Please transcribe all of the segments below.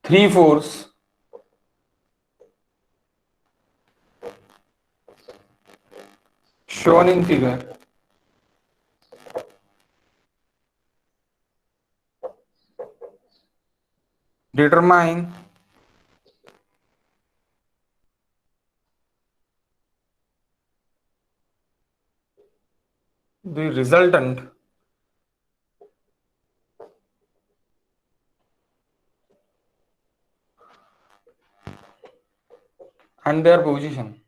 three force shown in figure determine the resultant and their position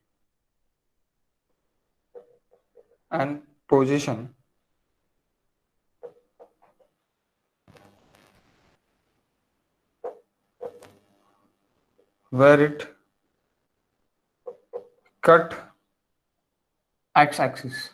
where it cut x-axis.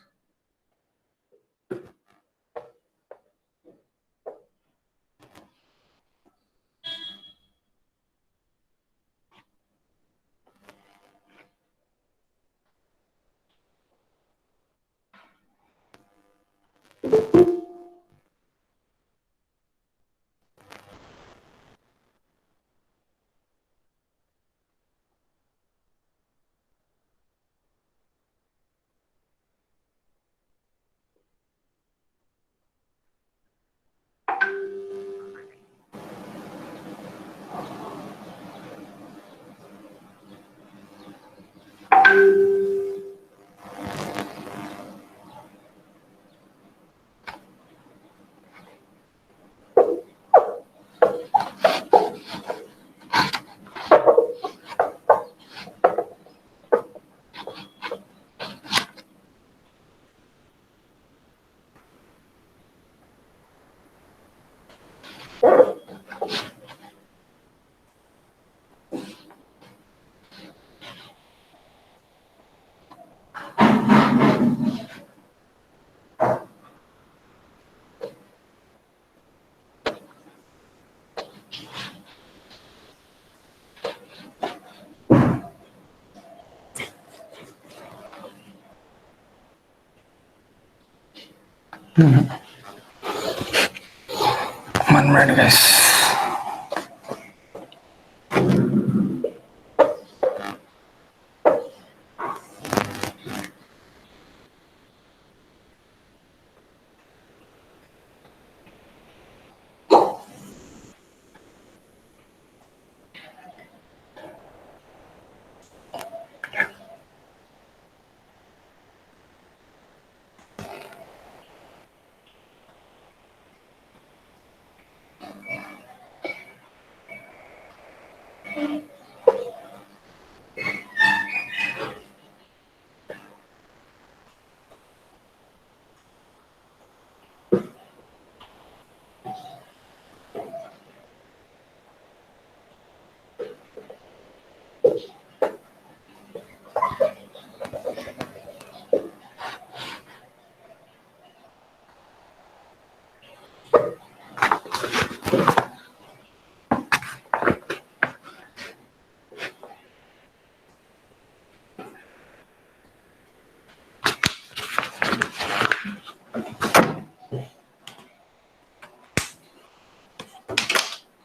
One minute, guys.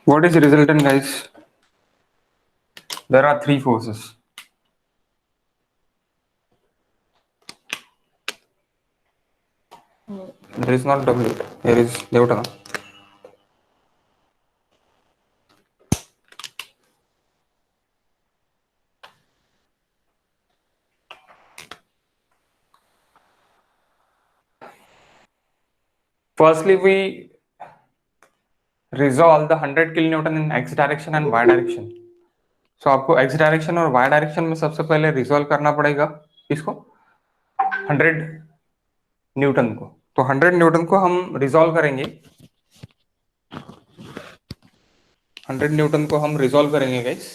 What is resultant, guys? There are three forces. There is not W. Here is Newton. Firstly, we resolve the 100 kilonewton in x direction and y direction. So आपको x direction और y direction में सबसे पहले resolve करना पड़ेगा इसको 100 Newton को. तो 100 न्यूटन को हम रिजॉल्व करेंगे. 100 न्यूटन को हम रिजॉल्व करेंगे गाइस.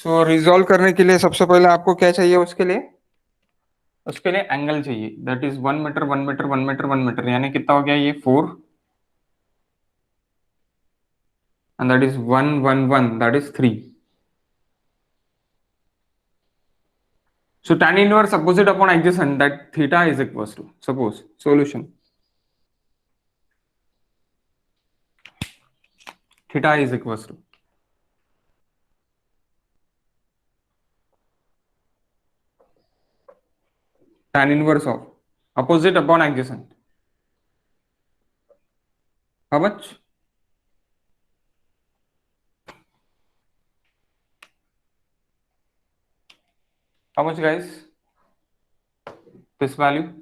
सो रिजॉल्व करने के लिए सबसे पहले आपको क्या चाहिए उसके लिए एंगल चाहिए. That is 1 metre 1 metre 1 metre 1 metre, यानी कितना हो गया ये 4 and that is 1 1 1, that is 3. So tan inverse opposite upon adjacent, that theta is equals to, suppose solution, theta is equals to tan inverse of opposite upon adjacent. How much? How much, guys? This value?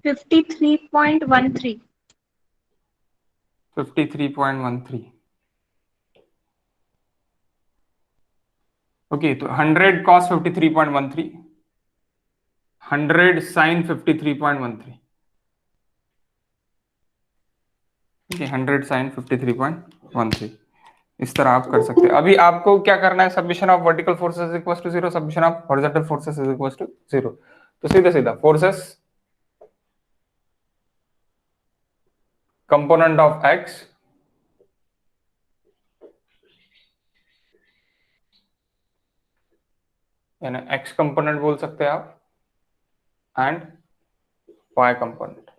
53.13. 53.13. Okay, तो 100 cos 53.13, 100 sin 53.13. ठीक है, 100 sin 53.13. इस तरह आप कर सकते हैं. अभी आपको क्या करना है? Submission of vertical forces equal to 0, submission of horizontal forces is equal to 0. तो सीधा सीधा फोर्सेस कंपोनेंट ऑफ x यानी x कंपोनेंट बोल सकते हैं आप एंड y कंपोनेंट.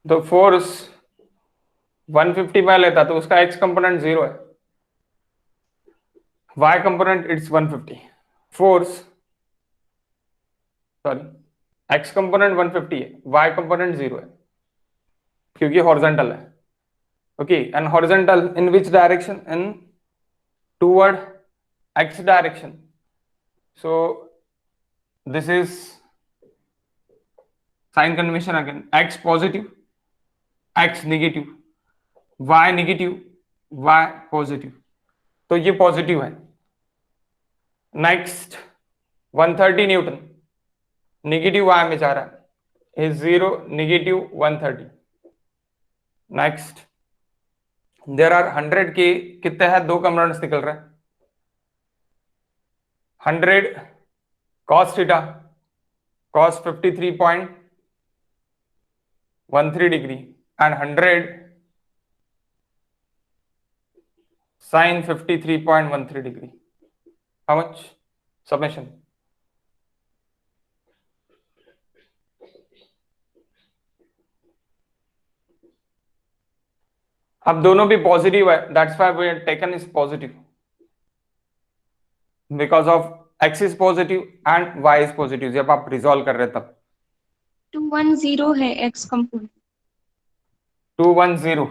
तो फोर्स 150 में लेता तो उसका x कंपोनेंट 0 है, y component it's 150. Force sorry x component 150 है, y कंपोनेंट 0 है क्योंकि हॉरिजॉन्टल है. Okay, and horizontal in which direction? In toward x direction. So this is sine convention again. x positive, x negative, y negative, y positive. तो ये positive है. Next 130 Newton negative y में जा रहा है, is 0 negative 130. Next there are 100 के कितने हैं? दो कंपोनेंट्स निकल रहे हैं. 100 cos theta cos 53.13 degree and 100 sin 53.13 degree. How much? Submission. अब दोनों भी पॉजिटिव है, that's why we have taken is positive because of x is positive and y is positive. जब आप रिजॉल्व कर रहे हैं तब 210 है x कंपोनेंट. 210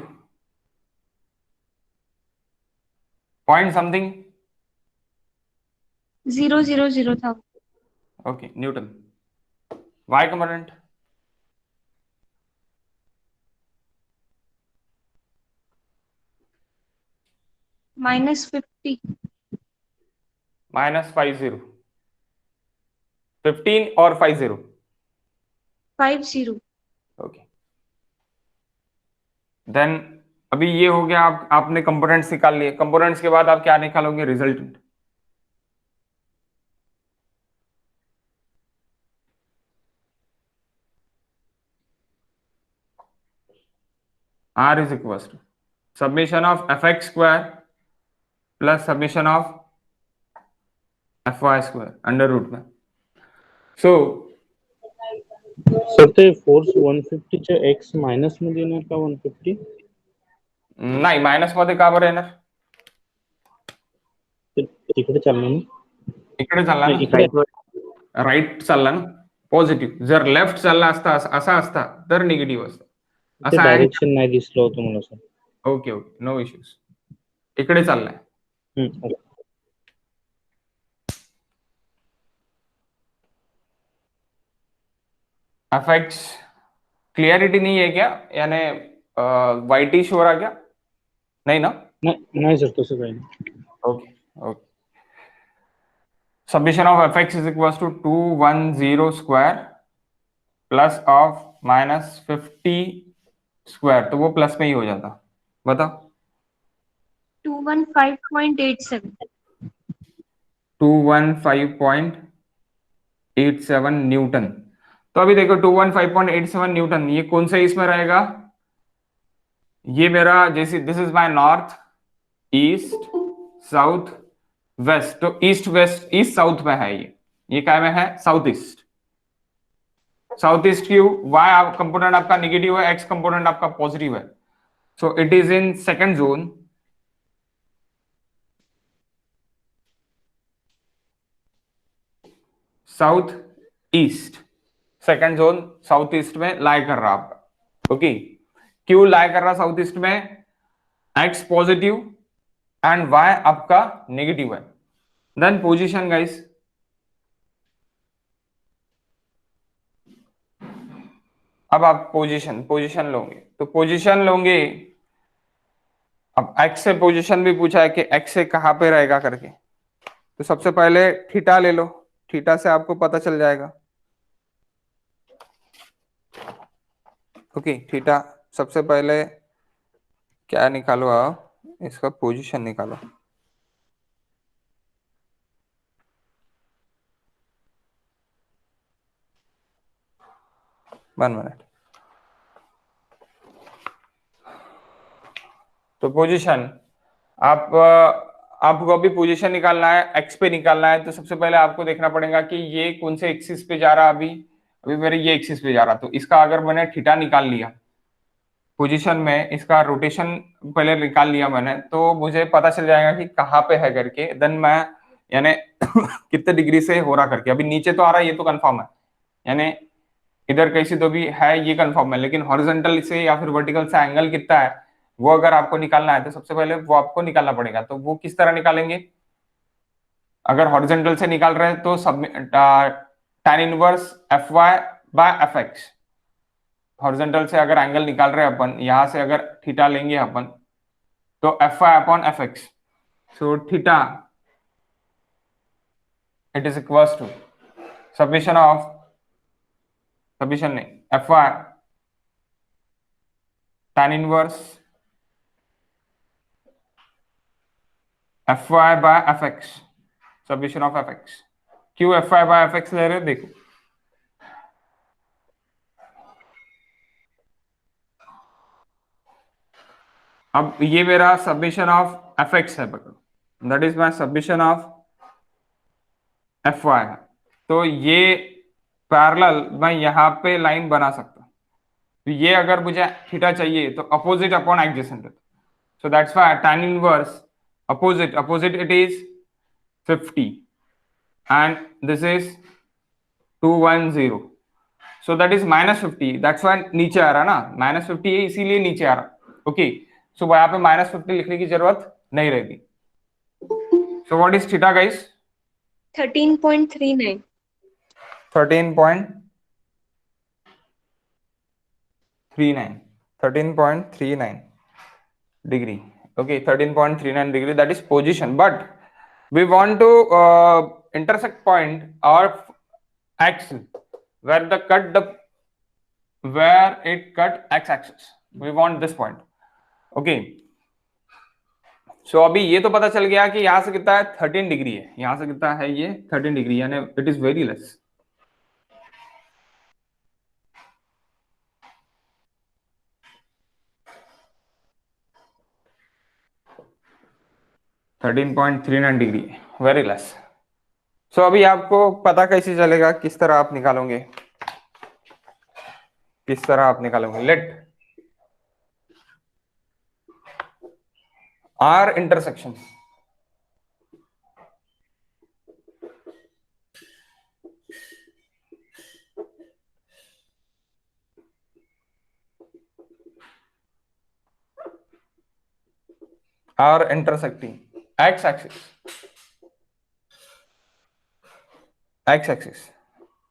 point something. 000 था. Okay, Newton. y component -50. -50, 15 और 50. 50. ओके, देन अभी ये हो गया. आपने कंपोनेंट्स निकाल लिए. कंपोनेंट्स के बाद आप क्या निकालोगे? Resultant. R is equal to submission of fx square plus submission of fy square under root में. सो सर ते फोर्स 150च्या x मायनस मध्ये येणार का 150? नाही, मायनस मध्ये का बरं येणार? तिकडे चालणार ना? इकडे चालला ना, इकडे राईट चालला ना, पॉझिटिव्ह. जर लेफ्ट चालला असता, असा असता तर निगेटिव्ह असता. ते असं आहे. डायरेक्शन नाही दिसलं होतं मला sir. Okay okay, no issues. इकडे चाललाय. एफएक्स क्लियरिटी नहीं है क्या? यानी वाइटिश हो रहा क्या? नहीं ना? नाही सर, तसं काही नाही. Okay okay. Submission of FX is equal to 210 square plus of -50 square. तो वो प्लस में ही हो जाता. बताओ. 215.87. 215.87 न्यूटन. तो अभी देखो 215.87 न्यूटन, ये कौन सा इसमें रहेगा? ये मेरा जैसे this is my north east south west. तो ईस्ट वेस्ट ईस्ट साउथ में है. ये क्या में है? South east. South east Q y component आपका नेगेटिव है, x कंपोनेंट आपका पॉजिटिव है. So it is in second zone south east, second zone south east में लाई कर रहा आपका। ओके, क्यों लाई कर रहा साउथ ईस्ट में? एक्स पॉजिटिव एंड वाई आपका नेगेटिव है। देन पोजीशन गाइस, अब आप पोजीशन लोगे, तो पोजीशन लोगे। अब एक्स से पोजीशन भी पूछा है कि एक्स से कहां पे रहेगा करके, तो सबसे पहले थीटा ले लो, थीटा से आपको पता चल जाएगा। ओके, थीटा सबसे पहले क्या निकालो आप, इसका पोजीशन निकालो। One minute. तो पोजीशन आप आपको अभी पोजीशन निकालना है, एक्स पे निकालना है, तो सबसे पहले आपको देखना पड़ेगा कि ये कौन से एक्सिस पे जा रहा है। अभी अभी मेरे ये एक्सिस पे जा रहा, तो इसका अगर मैंने थीटा निकाल लिया पोजीशन में, इसका रोटेशन पहले निकाल लिया मैंने, तो मुझे पता चल जाएगा कि कहाँ पे है करके। देन मैं यानी कितने डिग्री से हो रहा करके, अभी नीचे तो आ रहा है ये तो कंफर्म है, यानी इधर कैसे तो भी है ये कंफर्म है, लेकिन हॉरिजॉन्टल से या फिर वर्टिकल से एंगल कितना है वो अगर आपको निकालना है, तो सबसे पहले वो आपको निकालना पड़ेगा। तो वो किस तरह निकालेंगे? अगर हॉरिजॉन्टल से निकाल रहे हैं तो सब tan inverse F Y by F X. Horizontal से अगर एंगल निकाल रहे हैं अपन, यहां से अगर थीटा लेंगे अपन, तो F Y upon F X. So theta it is equals to submission नहीं, F Y tan inverse F Y by F X, submission of F X. क्यों F Y by F X ले रहे हैं देखो, अब ये मेरा सब्मिशन ऑफ एफ एक्स है, पकड़ो, that is my submission of F Y है। तो ये पैरेलल मैं यहाँ पे लाइन बना सकता हूँ। तो ये अगर मुझे थीटा चाहिए तो अपोजिट अपॉन एडजेसेंट है, so that's why tan inverse opposite it is 50 and this is 210, so that is -50, that's why नीचे आ रहा ना, -50 है इसीलिए नीचे आ रहा। ओके, सो यहाँ पे -50 लिखने की जरूरत नहीं रहेगी। So what is theta guys? 13.39। 13.39 degree. Okay, 13.39 degree, that is position. But we want to intersect point or axis where it cut x-axis. We want this point. Okay. So अभी ये तो पता चल गया कि यहाँ से कितना है 13 डिग्री है, यहाँ से कितना है ये 13 डिग्री, यानी it is very less. $13.39 very less. So अभी आपको पता कैसे चलेगा, किस तरह आप निकालोगे, let R intersection are intersecting x-axis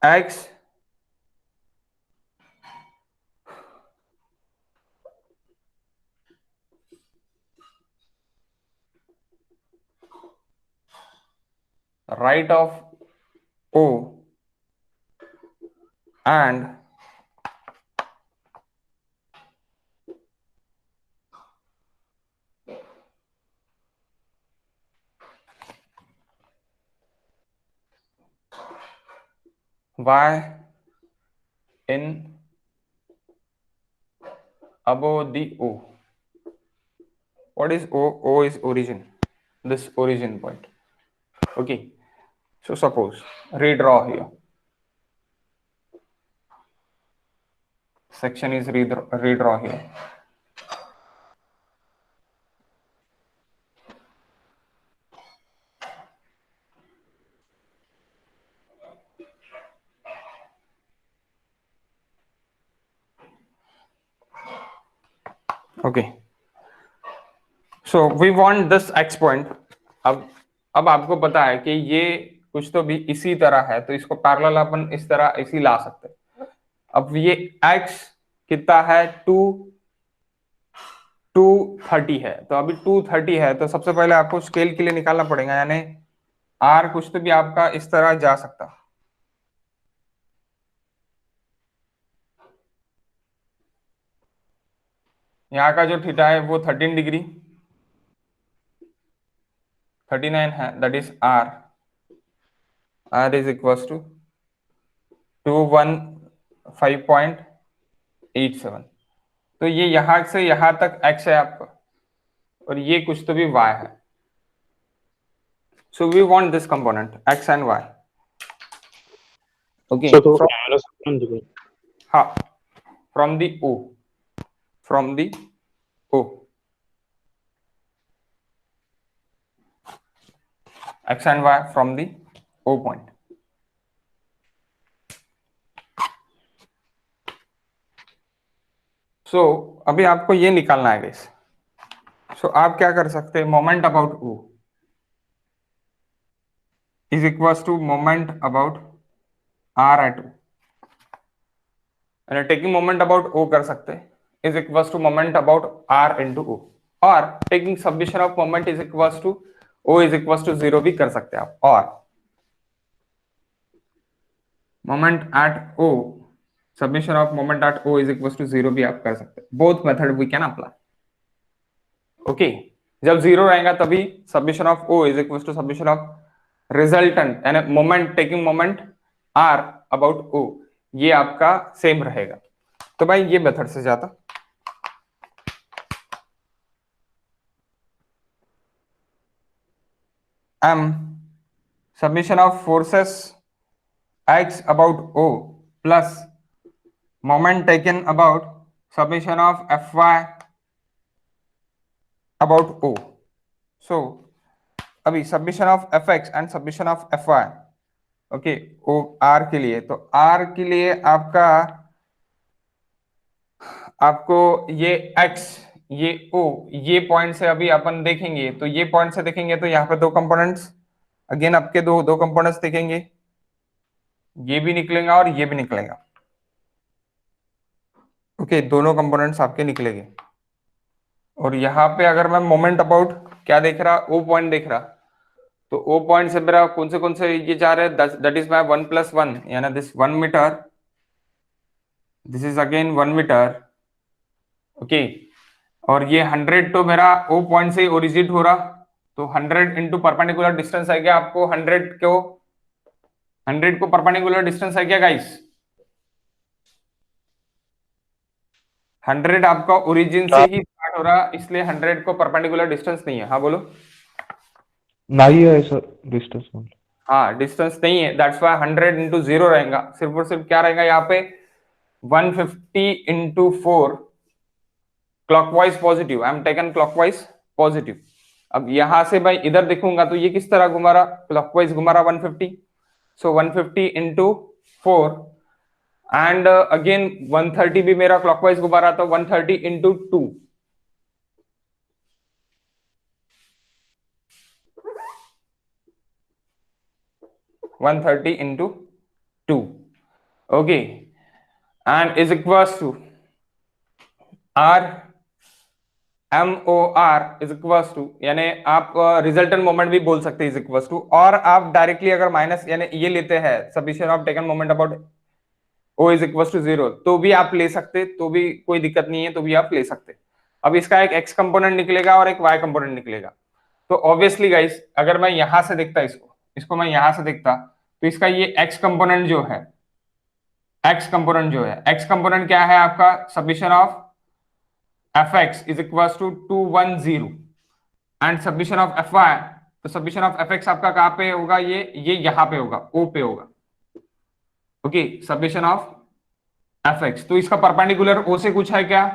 x right of O and y in above the O. What is O? O is origin, this origin point. Okay, so suppose redraw here, section is redraw here. Okay, so we want this X point. अब आपको पता है कि ये कुछ तो भी इसी तरह है, तो इसको पैरेलल अपन इस तरह इसी ला सकते हैं। अब ये एक्स कितना है, 230 है, तो अभी 230 है, तो सबसे पहले आपको स्केल के लिए निकालना पड़ेगा, यानी आर कुछ तो भी आपका इस तरह जा सकता। यहाँ का जो थीटा है वो 13 डिग्री 39 है, that is R is equal to 215.87। तो ये यहां से यहां तक x है आपका, और ये कुछ तो भी y है। So we want this component x and y। Okay, तो कैमरा से दिखाओ। हाँ, from the O, from the O, x and y from the O point। So अभी आपको ये निकालना है गाइस। सो आप क्या कर सकते हैं, moment about O is equal to moment about R at O, यानी टेकिंग मोमेंट अबाउट O कर सकते हैं is equal to moment about R into O, और taking submission of moment is equal to O is equal to 0 भी कर सकते हैं आप, और moment at O, submission of moment at O is equal to 0 भी आप कर सकते हैं। Both method we can apply. Okay, जब 0 रहेगा तभी submission of O is equal to submission of resultant यानी moment taking moment R about O, ये आपका सेम रहेगा। तो भाई ये मेथड से जाता। M submission of forces X about O plus moment taken about submission of Fy about O। So अभी submission of Fx and submission of Fy, okay, O R के लिए, तो R के लिए आपको ये X, ये O, ये पॉइंट से अभी अपन देखेंगे, तो ये पॉइंट से देखेंगे तो यहाँ पे दो कंपोनेंट्स, अगेन आपके दो कंपोनेंट्स देखेंगे, ये भी निकलेगा और ये भी निकलेगा। ओके, दोनों कंपोनेंट्स आपके निकलेंगे। और यहाँ पे अगर मैं मोमेंट अबाउट क्या देख रहा, O पॉइंट देख रहा, तो O पॉइंट से मेरा कौन से ये जा रहे हैं, दैट इज माय 1+1, यानी this 1 metre, this is again 1 metre. Okay, और ये 100 तो मेरा O पॉइंट से ओरिजिनेट हो रहा, तो 100 इंटू परपेंडिकुलर डिस्टेंस है क्या आपको, 100 को परपेंडिकुलर डिस्टेंस है क्या गाइस, 100 आपका ओरिजिन से ही स्टार्ट हो रहा, इसलिए 100 को परपेंडिकुलर डिस्टेंस नहीं है। हाँ बोलो, नहीं है सर डिस्टेंस। हाँ डिस्टेंस नहीं है, दैट्स व्हाई 100 इंटू 0 रहेगा, सिर्फ और सिर्फ क्या रहेगा यहाँ पे 150 into 4 clockwise positive, I am taken clockwise positive. अब यहां से भाई इधर देखूंगा तो ये किस तरह घुमा रहा, क्लॉकवाइज घुमा रहा 150, सो 150 इंटू 4 एंड अगेन 130 भी मेरा क्लॉकवाइज घुमा रहा, तो 130 into 2, into 2, okay, and is equals to R MOR is equals to, यानी आप रिजल्टेंट मोमेंट भी बोल सकते हैं इज इक्वल्स टू, और आप डायरेक्टली अगर माइनस यानी ये लेते हैं submission of taken moment about O is equals to 0, तो भी आप ले सकते, तो भी कोई दिक्कत नहीं है, तो भी आप ले सकते। अब इसका एक x कंपोनेंट निकलेगा और एक y कंपोनेंट निकलेगा, तो ऑब्वियसली गाइस अगर मैं यहां से देखता इसको मैं यहां से देखता, तो इसका ये x कंपोनेंट जो है, x कंपोनेंट क्या है आपका, submission of Fx is equals to 210 and submission of Fy, तो सबमिशन ऑफ Fx आपका कहां पे होगा, ये यहां पे होगा, O पे होगा। ओके, सबमिशन ऑफ Fx, तो इसका परपेंडिकुलर O से कुछ है क्या,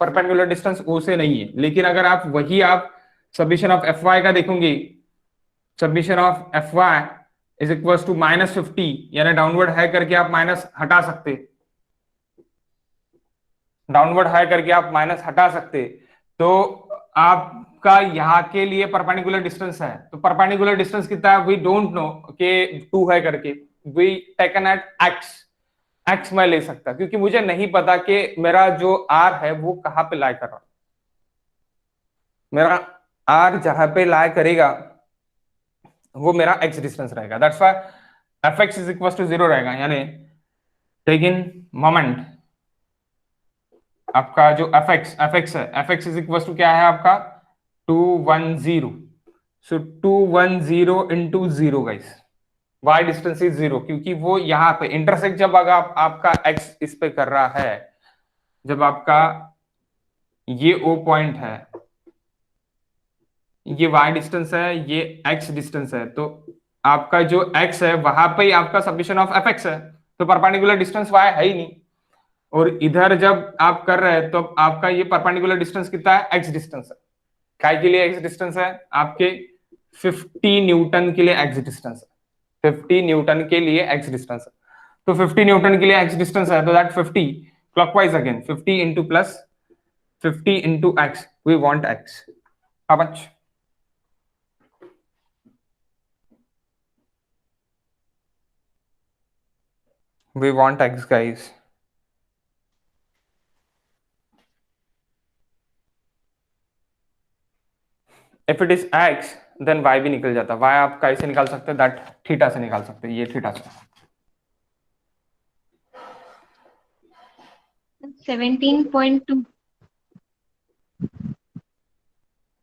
परपेंडिकुलर डिस्टेंस O से नहीं है, लेकिन अगर आप सबमिशन ऑफ Fy का देखोगे, submission of Fy is equals to -50, यानी डाउनवर्ड है करके आप माइनस हटा सकते, डाउनवर्ड हाई करके आप माइनस हटा सकते, तो आपका यहाँ के लिए परपेंडिकुलर डिस्टेंस है, तो परपेंडिकुलर डिस्टेंस कितना है वी डोंट नो कि 2 है करके, वी टेकन एट एक्स मैं ले सकता क्योंकि मुझे नहीं पता कि मेरा जो आर है वो कहां पे लाई कर रहा, मेरा आर जहां पे लाई करेगा वो मेरा एक्स डिस्टेंस रहेगा, that's why F X is equal to 0 रहेगा, यानी टेकिंग मोमेंट आपका जो एफ एक्स है, F X is equal to क्या है आपका 210, so 210 into 0 guys, y distance इज 0 क्योंकि वो यहाँ पे इंटरसेक्ट जब अगर आपका x इस पे कर रहा है, जब आपका ये O पॉइंट है, ये y डिस्टेंस है, ये x डिस्टेंस है, तो आपका जो x है वहां पे ही आपका सब्मिशन ऑफ एफ एक्स है, तो परपेंडिकुलर डिस्टेंस y है ही नहीं, और इधर जब आप कर रहे हैं तो आपका ये परपेंडिकुलर डिस्टेंस कितना है x डिस्टेंस है, काय के लिए x डिस्टेंस है आपके 50 न्यूटन के लिए x डिस्टेंस है, 50 न्यूटन के लिए x डिस्टेंस है, तो 50 न्यूटन के लिए x डिस्टेंस है, तो that 50 clockwise again 50 into plus 50 into x, we want x, how much? We want x guys. If it is x then y भी निकल जाता, y आप कैसे निकाल सकते हैं, दैट थीटा से निकाल सकते हैं, ये थीटा से 17.2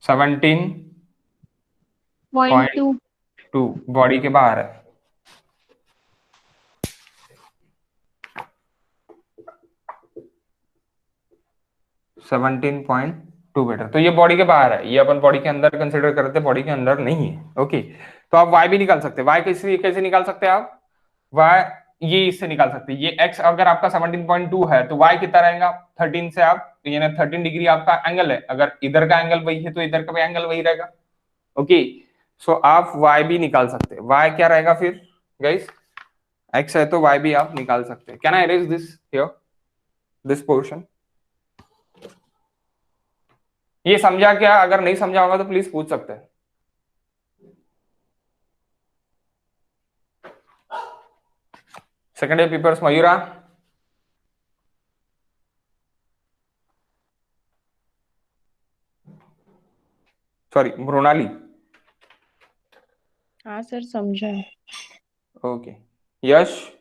17.2 .2 बॉडी के बाहर है, सेवनटीन पॉइंट टू मीटर, तो ये बॉडी के बाहर है, ये अपन बॉडी के अंदर कंसिडर करते हैं, बॉडी के अंदर नहीं है, ओके। तो आप y भी निकाल सकते हैं, y कैसे कैसे निकाल सकते हैं आप, y ये इससे निकाल सकते हैं, ये x अगर आपका 17.2 है तो y कितना रहेगा 13 से, आप यानी 13 डिग्री आपका एंगल है, अगर इधर का एंगल वही है तो इधर का भी एंगल वही रहेगा, ओके। सो आप y भी निकाल सकते हैं, y क्या रहेगा फिर गाइस, x है तो y भी आप निकाल सकते हैं, can I erase this here, this portion, ये समझा क्या, अगर नहीं समझा होगा तो प्लीज पूछ सकते हैं। Second year papers Mayura, sorry Mrinali, हाँ सर समझा है। ओके यश,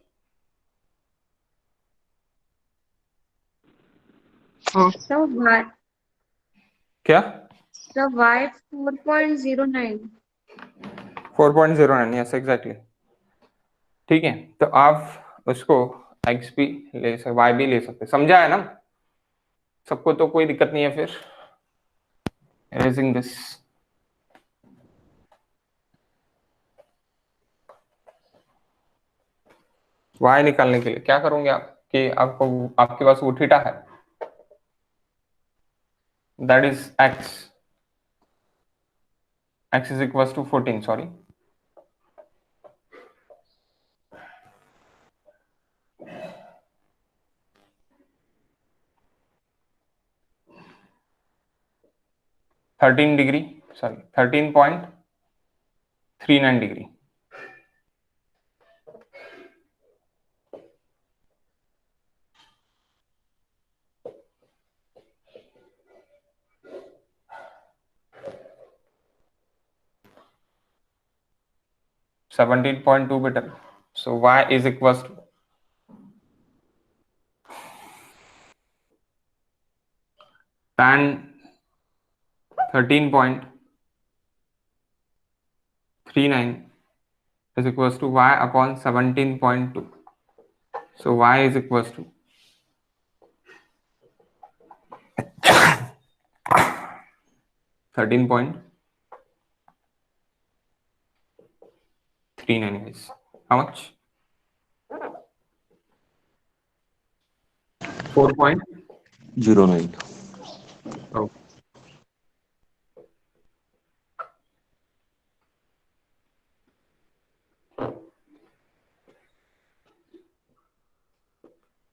so y क्या so y 4.09 4.09, यस एग्जैक्टली, ठीक है, तो आप उसको x भी ले सकते, y भी ले सकते, समझा है ना सबको, तो कोई दिक्कत नहीं है फिर इरेजिंग दिस। y निकालने के लिए क्या करोगे आप कि आपको आपके पास वो थीटा है, that is x is equal to 14, sorry 13 degree, sorry 13.39 degree, $17.2 better, so y is equals to tan 13.39 is equals to y upon 17.2, so y is equals to 13.39 guys, how much, 4 point 09. oh.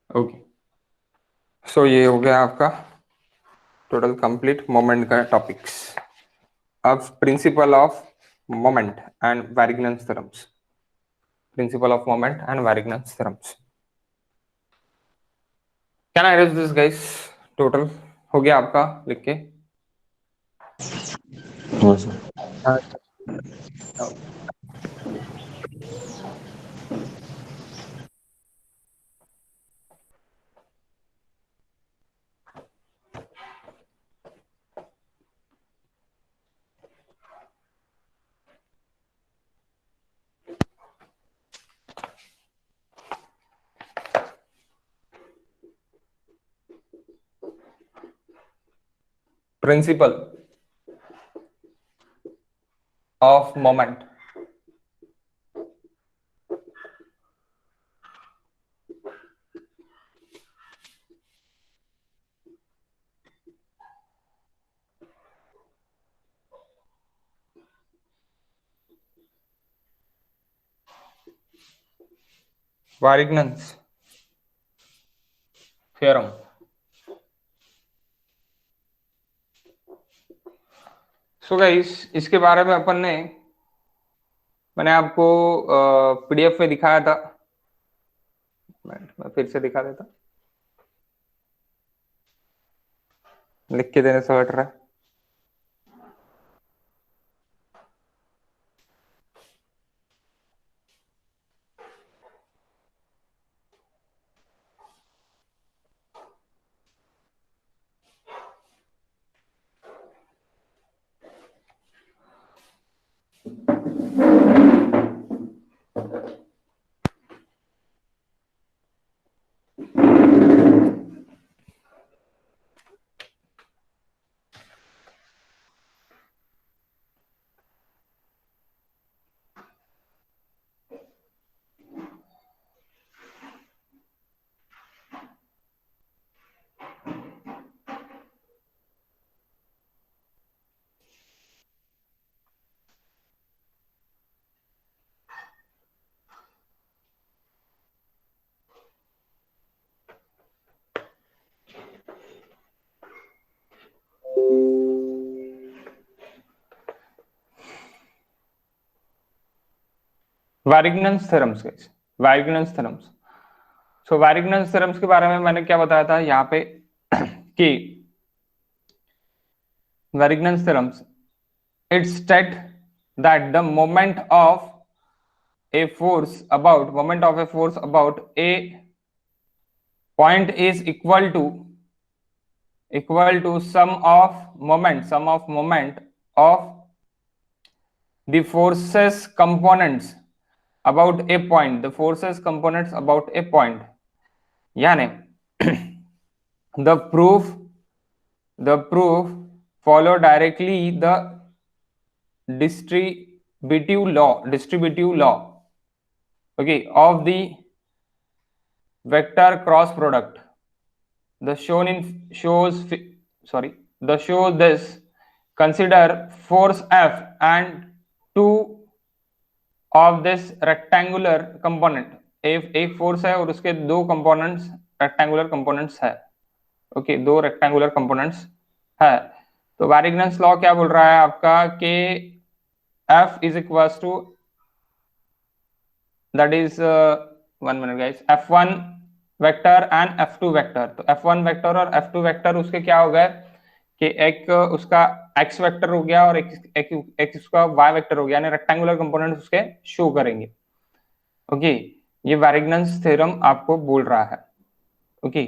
Okay, so ये हो गया आपका total complete moment का topics. अब principle of moment and Varignon's theorems. Principle of moment and Varignon's theorems. Can I raise this guys? Total हो गया आपका लिख के? हाँ sir. Principle of moment. Varignon's theorem. So guys इसके बारे में मैंने आपको पीडीएफ में दिखाया था. मैं फिर से दिखा देता. लिख के देने से हट रहा है. वैरिगनेंस थ्योरम्स गाइस. वैरिगनेंस थ्योरम्स. सो वैरिगनेंस थ्योरम्स के बारे में मैंने क्या बताया था यहाँ पे कि वैरिगनेंस theorems it state that the moment of a force about a point is equal to sum of moment of the forces components about a point. The forces components about a point. यानी the proof follow directly the distributive law, okay, of the vector cross product. The show this. Consider force F and two of this rectangular component. एक force है और उसके दो components rectangular components है. Okay, दो rectangular components है. तो वैरिगनेंस law क्या बोल रहा है आपका कि F is equal to that is 1 minute guys, F1 vector and F2 vector. तो F1 वेक्टर और F2 वेक्टर उसके क्या हो गए कि एक उसका x वेक्टर हो गया और एक उसका y वेक्टर हो गया, यानी रेक्टेंगुलर कंपोनेंट उसके शो करेंगे. ओके, ये वैरिगनेंस थ्योरम आपको बोल रहा है. Okay,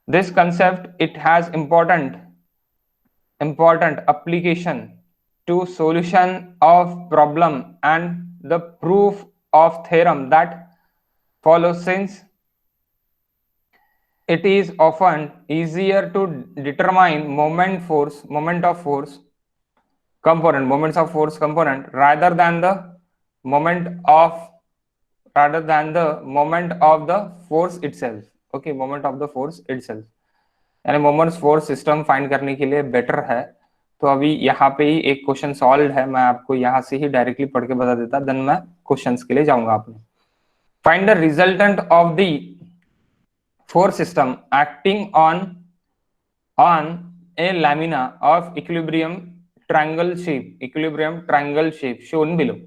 this concept it has important application to solution of problem and the proof of theorem that follows, since it is often easier to determine moments of force component rather than the moment of the force itself. Okay, moment of the force itself, यानी moments force system find करने के लिए better है. तो अभी यहाँ पे ही एक क्वेश्चन सॉल्व है, मैं आपको यहाँ से ही डायरेक्टली पढ़ के बता देता, देन मैं क्वेश्चंस के लिए जाऊंगा. आपने find the resultant of the force system acting on a lamina of equilibrium triangle shape shown below.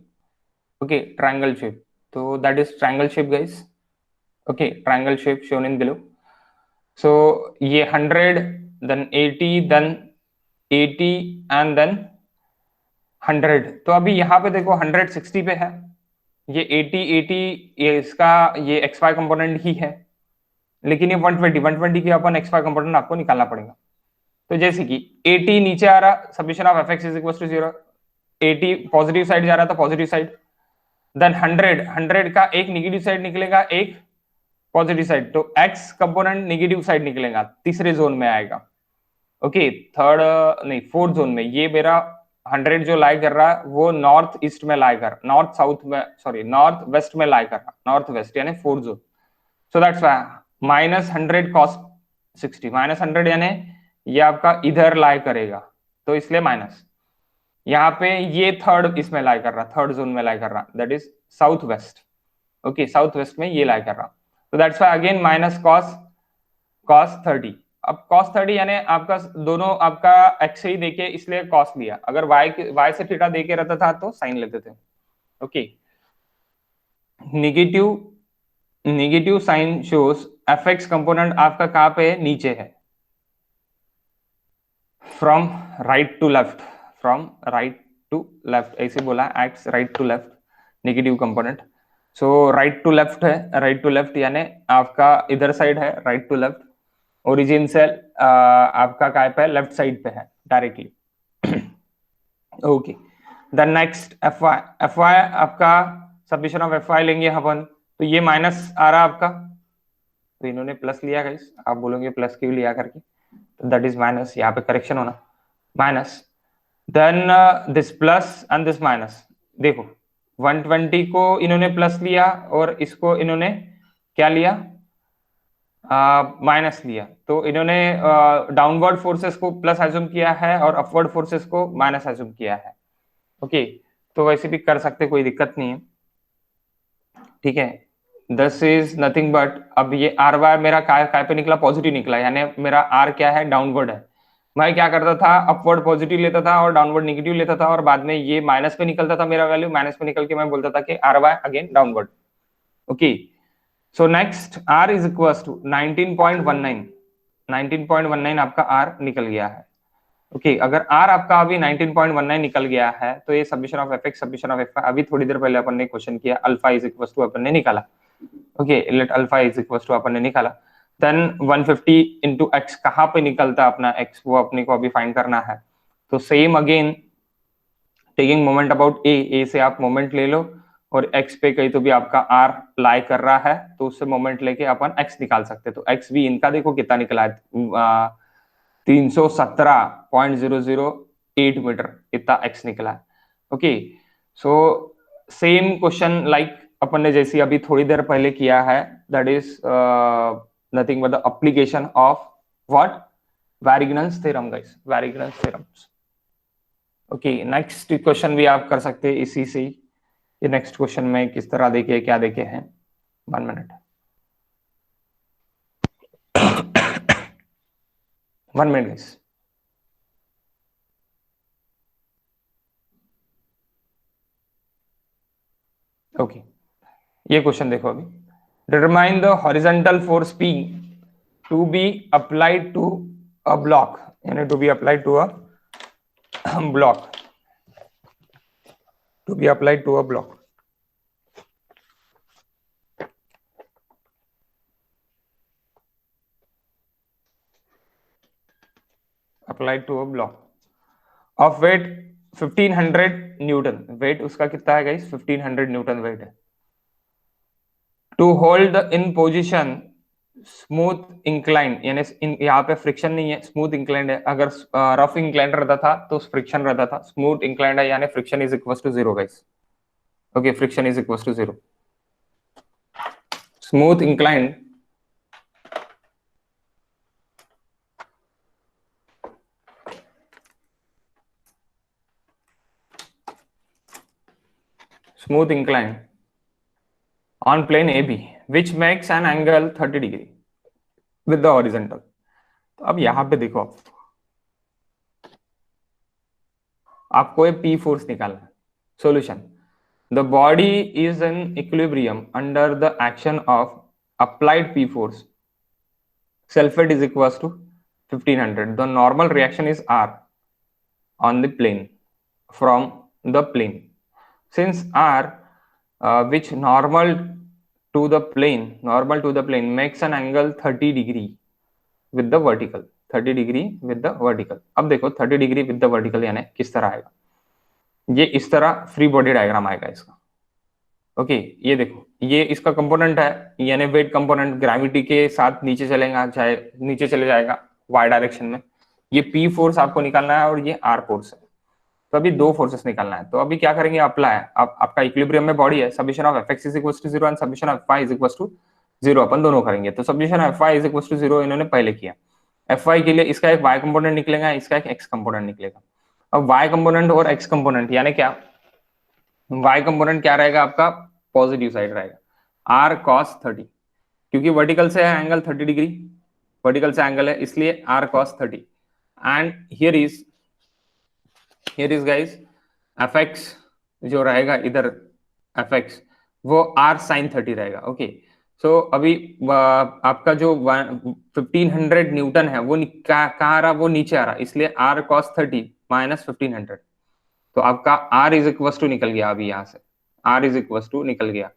Okay, triangle shape, so that is triangle shape guys. Okay, triangle shape shown in below. So ये 100 then 80 then 80 and then 100. तो अभी यहाँ पे देखो 160 पे है, ये 80 ये इसका ये xy कंपोनेंट ही है, लेकिन ये 120 की अपन xy कंपोनेंट आपको निकालना पड़ेगा। तो जैसे कि 80 नीचे आ रहा, submission of fx is equal to 0, 80 positive side जा रहा था, पॉजिटिव साइड, देन 100 का एक नेगेटिव साइड निकलेगा, एक पॉजिटिव साइड, तो x कंपोनेंट नेगेटिव साइड निकलेगा, तीसरे जोन में आएगा। ओके, थर्ड नहीं फोर्थ जोन में। ये मेरा 100 जो लाई कर रहा है वो नॉर्थ ईस्ट में लाई कर, नॉर्थ साउथ में, सॉरी नॉर्थ वेस्ट में लाई कर रहा, नॉर्थ वेस्ट यानी fourth zone. So that's why -100 cos 60, -100 यानी ये आपका इधर लाई करेगा, तो इसलिए माइनस। यहाँ पे ये थर्ड इसमें लाई कर रहा, थर्ड जोन में लाई कर रहा, that is south west. Okay, south west में ये लाई कर रहा, तो that's why again minus cos 30। अब cos 30 यानी आपका दोनों आपका x ही देके इसलिए cos लिया, अगर y से थीटा देके रहता था तो साइन लेते थे। Okay, negative sign shows fx component आपका कहां पे है, नीचे है, फ्रॉम राइट टू लेफ्ट, ऐसे बोला, acts right to left, negative component. So right to left है, राइट टू लेफ्ट यानी आपका इधर साइड है, राइट टू लेफ्ट, ओरिजिन से आपका काय पे लेफ्ट साइड पे है directly. Okay, then next fy आपका सब्मिशन ऑफ fy लेंगे अपन, तो ये माइनस आ रहा आपका, तो इन्होंने प्लस लिया गाइस, आप बोलोगे प्लस क्यों लिया करके, तो दैट इज माइनस, यहाँ पे करेक्शन होना, minus, then this plus and this minus. देखो 120 को इन्होंने प्लस लिया और इसको इन्होंने क्या लिया, माइनस लिया, तो इन्होंने डाउनवर्ड फोर्सेस को प्लस एज्यूम किया है और अपवर्ड फोर्सेस को माइनस एज्यूम किया है। ओके, तो वैसे भी कर सकते, कोई दिक्कत नहीं है, ठीक है। दिस इज नथिंग बट, अब ये आर वाई मेरा काय पे निकला, पॉजिटिव निकला, यानी मेरा आर क्या है, डाउनवर्ड है। मैं क्या करता था, अपवर्ड पॉजिटिव लेता था और डाउनवर्ड नेगेटिव लेता था, और बाद में ये माइनस पे निकलता था, मेरा वैल्यू माइनस पे निकल के मैं बोलता था कि R Y again downward. Okay, so next r is equal to 19.19 आपका r निकल गया है। ओके, अगर r आपका अभी 19.19 निकल गया है, तो ये submission of fx submission of fy, अभी थोड़ी देर पहले अपन ने क्वेश्चन किया, अल्फा इज इक्वल टू अपन ने निकाला। Okay, let alpha is equal to अपन ने निकाला, देन 150 इंटू एक्स, कहाँ पे निकलता अपना x, वो अपने को अभी फाइंड करना है। तो same again taking moment about A से आप मोमेंट ले लो, और x पे कहीं तो भी आपका r लाई कर रहा है, तो उससे मोमेंट लेके अपन x निकाल सकते हैं। तो x भी इनका देखो कितना निकला है, 317.008 मीटर, इतना x निकला है। Okay, so same question like अपन ने जैसी अभी थोड़ी देर पहले किया है, that is nothing but the application of what, Varignon's theorem guys, Varignon's theorems. Okay, next question भी आप कर सकते हैं इसी से ही। ये नेक्स्ट क्वेश्चन में किस तरह देखे, क्या देखे हैं, 1 मिनट, 1 मिनट गाइस। ओके, ये क्वेश्चन देखो अभी, determine the horizontal force P to be applied to a block, यानी to be applied to a block, to be applied to a block. Applied to a block of weight 1500 newton, weight उसका कितना है guys, 1500 newton weight है। To hold in position smooth incline, यानी यहाँ पे friction नहीं है, स्मूथ इंक्लाइंड है। अगर रफ इंक्लाइंड रहता था तो फ्रिक्शन रहता था, स्मूथ इंक्लाइंड है यानी friction is equal to 0 guys. Okay, friction is equal to 0, smooth inclined smooth incline on plane AB which makes an angle 30 degree with the horizontal। तो अब यहाँ पे देखो, आपको ये पी फोर्स निकालना है। Solution, the body is in equilibrium under the action of applied P force, self weight is equals to 1500. The normal reaction is R on the plane, from the plane. Since R, which normal to the plane makes an angle 30 degree with the vertical, 30 degree with the vertical. अब देखो 30 degree with the vertical यानी किस तरह आएगा, ये इस तरह free body diagram आएगा इसका। ओके ये देखो, ये इसका कंपोनेंट है, यानी वेट कंपोनेंट ग्रेविटी के साथ नीचे चलेगा, चाहे नीचे चले जाएगा वाई डायरेक्शन में। ये पी फोर्स आपको निकालना है और ये आर फोर्स है। तो अभी दो फोर्सेस निकालना है। तो अभी क्या करेंगे, अप्लाई, आपका इक्विलिब्रियम में बॉडी है, submission of F X is equal to 0 and submission of phi is equal to 0 अपन दोनों करेंगे। तो submission of phi is equal to 0 इन्होंने पहले किया। एफ वाई के लिए इसका एक वाई कंपोनेंट निकलेगा, इसका एक एक्स कंपोनेंट निकलेगा। अब वाई कंपोनेंट और एक्स कंपोनेंट यानी क्या, वाई कंपोनेंट क्या रहेगा आपका, पॉजिटिव साइड रहेगा, आर कॉस 30, क्योंकि वर्टिकल से है एंगल 30 डिग्री, वर्टिकल से एंगल है इसलिए R cos 30। And here is guys F X जो रहेगा इधर, एफ एक्स वो आर साइन 30 रहेगा। ओके सो अभी आपका जो 1500 न्यूटन है वो कहाँ आ रहा, वो नीचे आ रहा, इसलिए आर कॉस 30 माइनस 1500। तो आपका R इज इक्वल टू निकल गया, अभी यहाँ से R इज इक्वल टू निकल गया।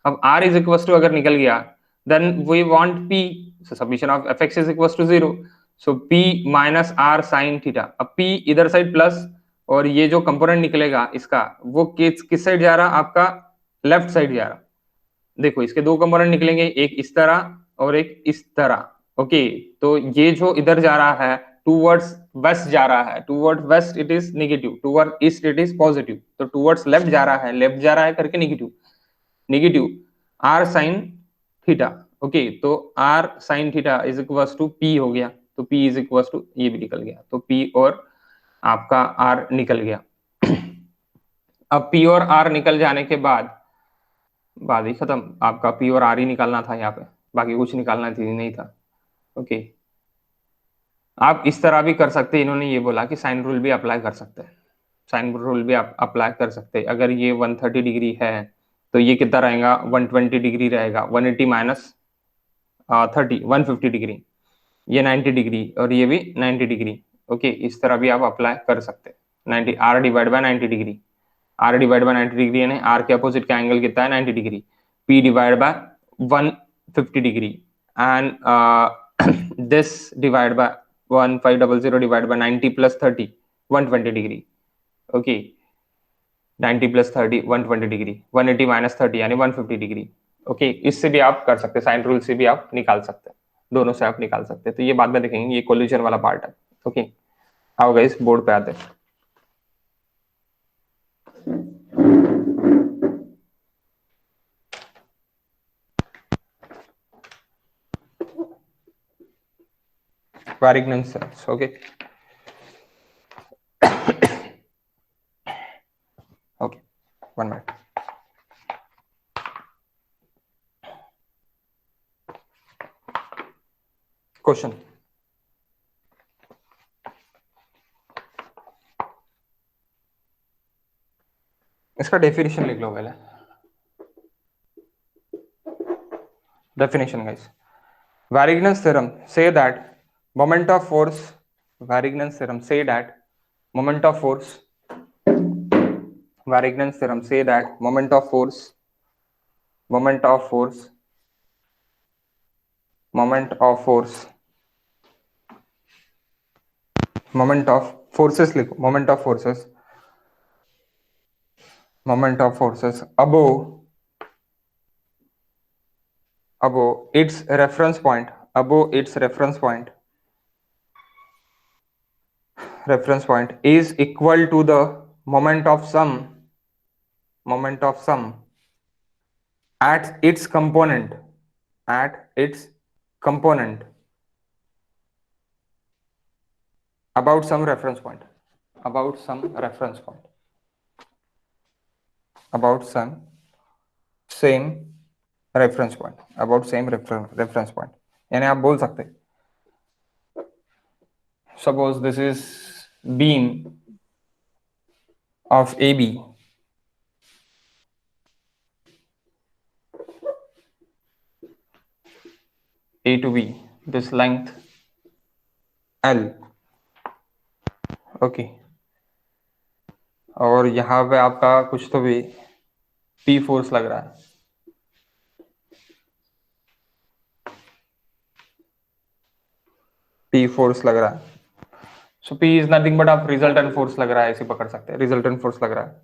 अब R इज इक्वल टू अगर निकल गया, then we want P, so submission of F X is equal to 0, so P minus R sine theta. अब P इधर साइड प्लस, और ये जो कंपोनेंट निकलेगा इसका वो किस साइड जा रहा, आपका लेफ्ट साइड जा रहा। देखो इसके दो कंपोनेंट निकलेंगे, एक इस तरह और एक इस तरह। ओके तो ये जो इधर जा रहा है टूवर्ड्स वेस्ट जा रहा है, toward west it is negative, toward east it is positive, तो टूवर्ड्स लेफ्ट जा रहा है, लेफ्ट जा रहा है करके negative R sine theta. Okay तो R sine theta is equal to P हो गया, तो पी इज इक्वल टू ये भी निकल गया, तो पी और आपका आर निकल गया। अब पी और आर निकल जाने के बाद बात ही खत्म, आपका पी और आर ही निकालना था यहाँ पे, बाकी कुछ निकालना नहीं था। ओके आप इस तरह भी कर सकते हैं, इन्होंने ये बोला कि साइन रूल भी अप्लाई कर सकते हैं, साइन रूल भी आप अप्लाई कर सकते हैं। अगर ये 130 डिग्री है तो ये कितना रहेगा, 120 डिग्री रहेगा, 180 माइनस 30 150 डिग्री, ये 90 डिग्री और ये भी 90 डिग्री। ओके इस तरह भी आप अप्लाई कर सकते हैं। 90 R divide by 90 degree, R divide by 90 degree यानी आर के अपोजिट का एंगल कितना है 90 degree, P divide by 150 degree and this divide by 1500 divide by 90 plus 30 120 degree. Okay 90 plus 30 120 degree, 180 minus 30 यानी 150 डिग्री। ओके इससे भी आप कर सकते हैं, साइन रूल से भी आप निकाल सकते हैं, दोनों से आप निकाल सकते हैं। तो ये बाद में देखेंगे, ये कोलिजन वाला पार्ट है। ओके आओ गाइस बोर्ड पे आते हैं। Varignon's cells, okay. Okay, 1 minute. Question. इसका डेफिनेशन लिख लो पहले। Definition guys. Varignon's theorem say that moment of force, Varignon's theorem say that moment of force, Varignon's theorem say that moment of force, moment of forces लिखो, moment of forces above its reference point is equal to the moment of sum at its component about some reference point, about some same reference point, यानी आप बोल सकते suppose this is beam of AB A to B, this length L, okay, और यहाँ पे आपका कुछ तो भी P फोर्स लग रहा है, P फोर्स लग रहा है। सो P इज नथिंग बट आप रिजल्टेंट फोर्स लग रहा है ऐसे पकड़ सकते हैं, रिजल्टेंट फोर्स लग रहा है।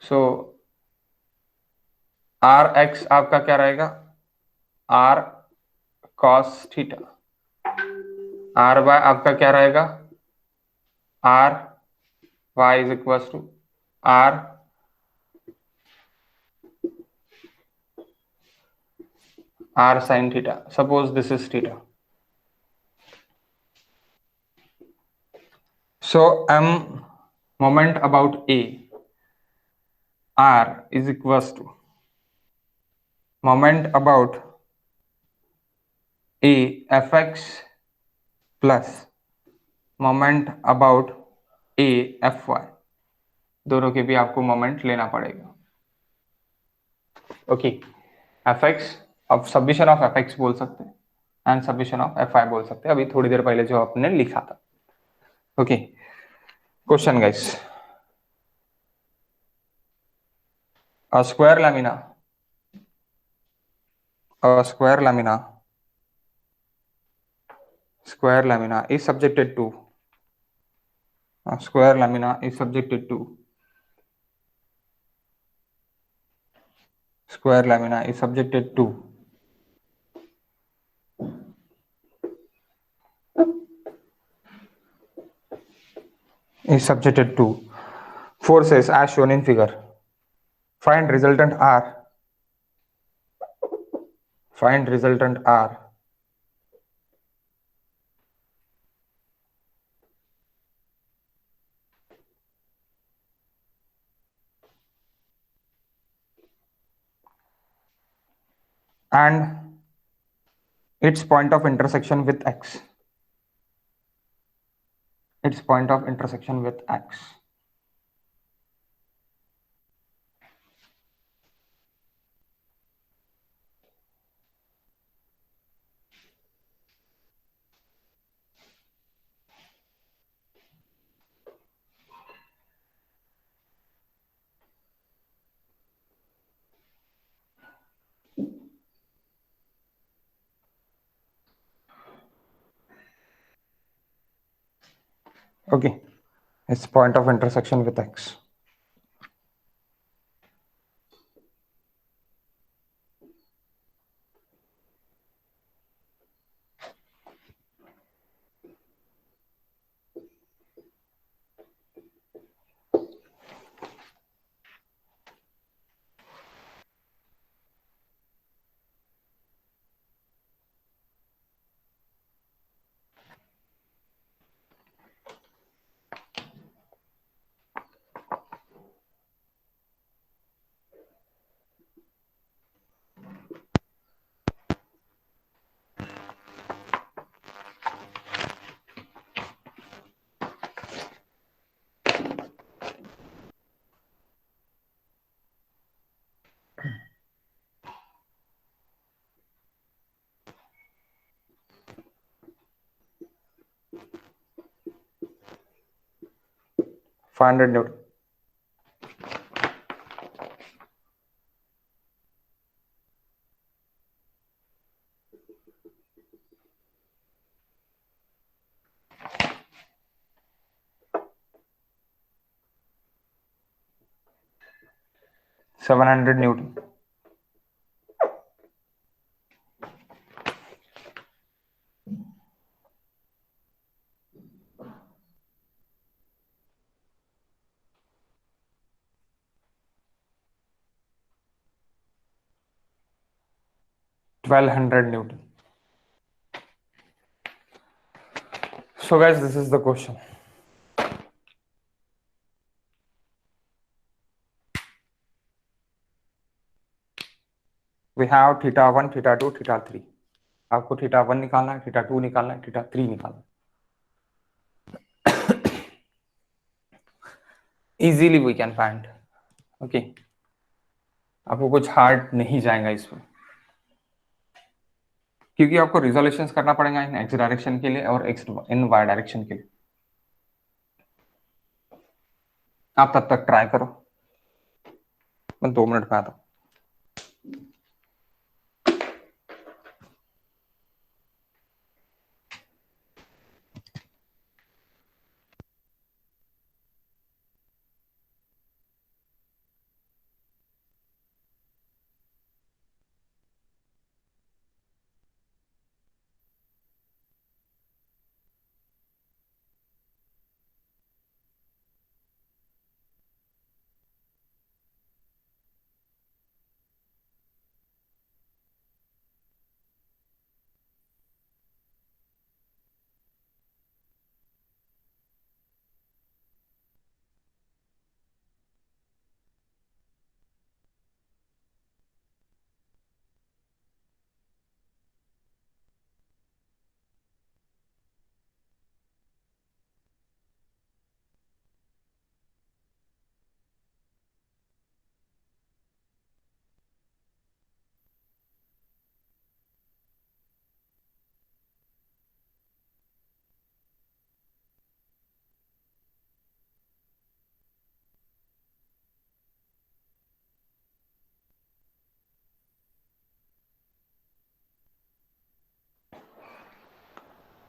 सो आर एक्स आपका क्या रहेगा, R cos theta, R Y आपका क्या रहेगा, R Y is equal to R r sin theta. Suppose this is theta. So m moment about A, r is equals to moment about A fx plus moment about A fy, दोनों के भी आपको moment लेना पड़ेगा। Okay, fx अब submission of fx बोल सकते हैं एंड सब्मिशन ऑफ fy बोल सकते हैं, अभी थोड़ी देर पहले जो आपने लिखा था। Okay, question guys, a square lamina is subjected to forces as shown in figure. Find resultant R and its point of intersection with x. Okay, its point of intersection with x. Newton. Newton. Newton. So guys, this is the question. We have theta 1, theta 2, theta 3. आपको theta 1 निकालना है, theta 2 निकालना है, theta 3 निकालना है। Easily we can find. Okay, आपको कुछ hard नहीं जाएगा इसमें, क्योंकि आपको रिजोल्यूशंस करना पड़ेगा इन एक्स डायरेक्शन के लिए और एक्स इन वाई डायरेक्शन के लिए। आप तब तक ट्राई करो, मैं 2 मिनट में आता हूँ।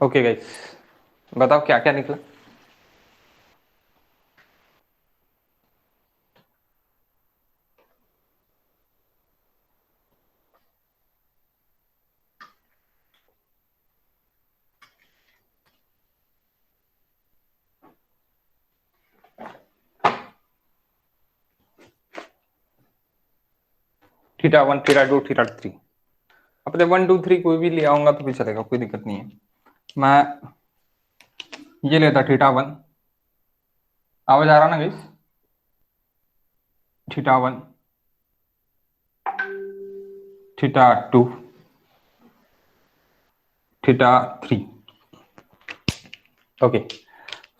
ओके गाइस, बताओ क्या क्या निकला। Theta 1, theta 2, theta 3। अपने 1 2 3 कोई भी ले आऊंगा तो भी चलेगा, कोई दिक्कत नहीं है। मैं ये लेता थीटा 1, आवाज आ रहा ना guys? Theta 1, theta 2, theta 3। Okay,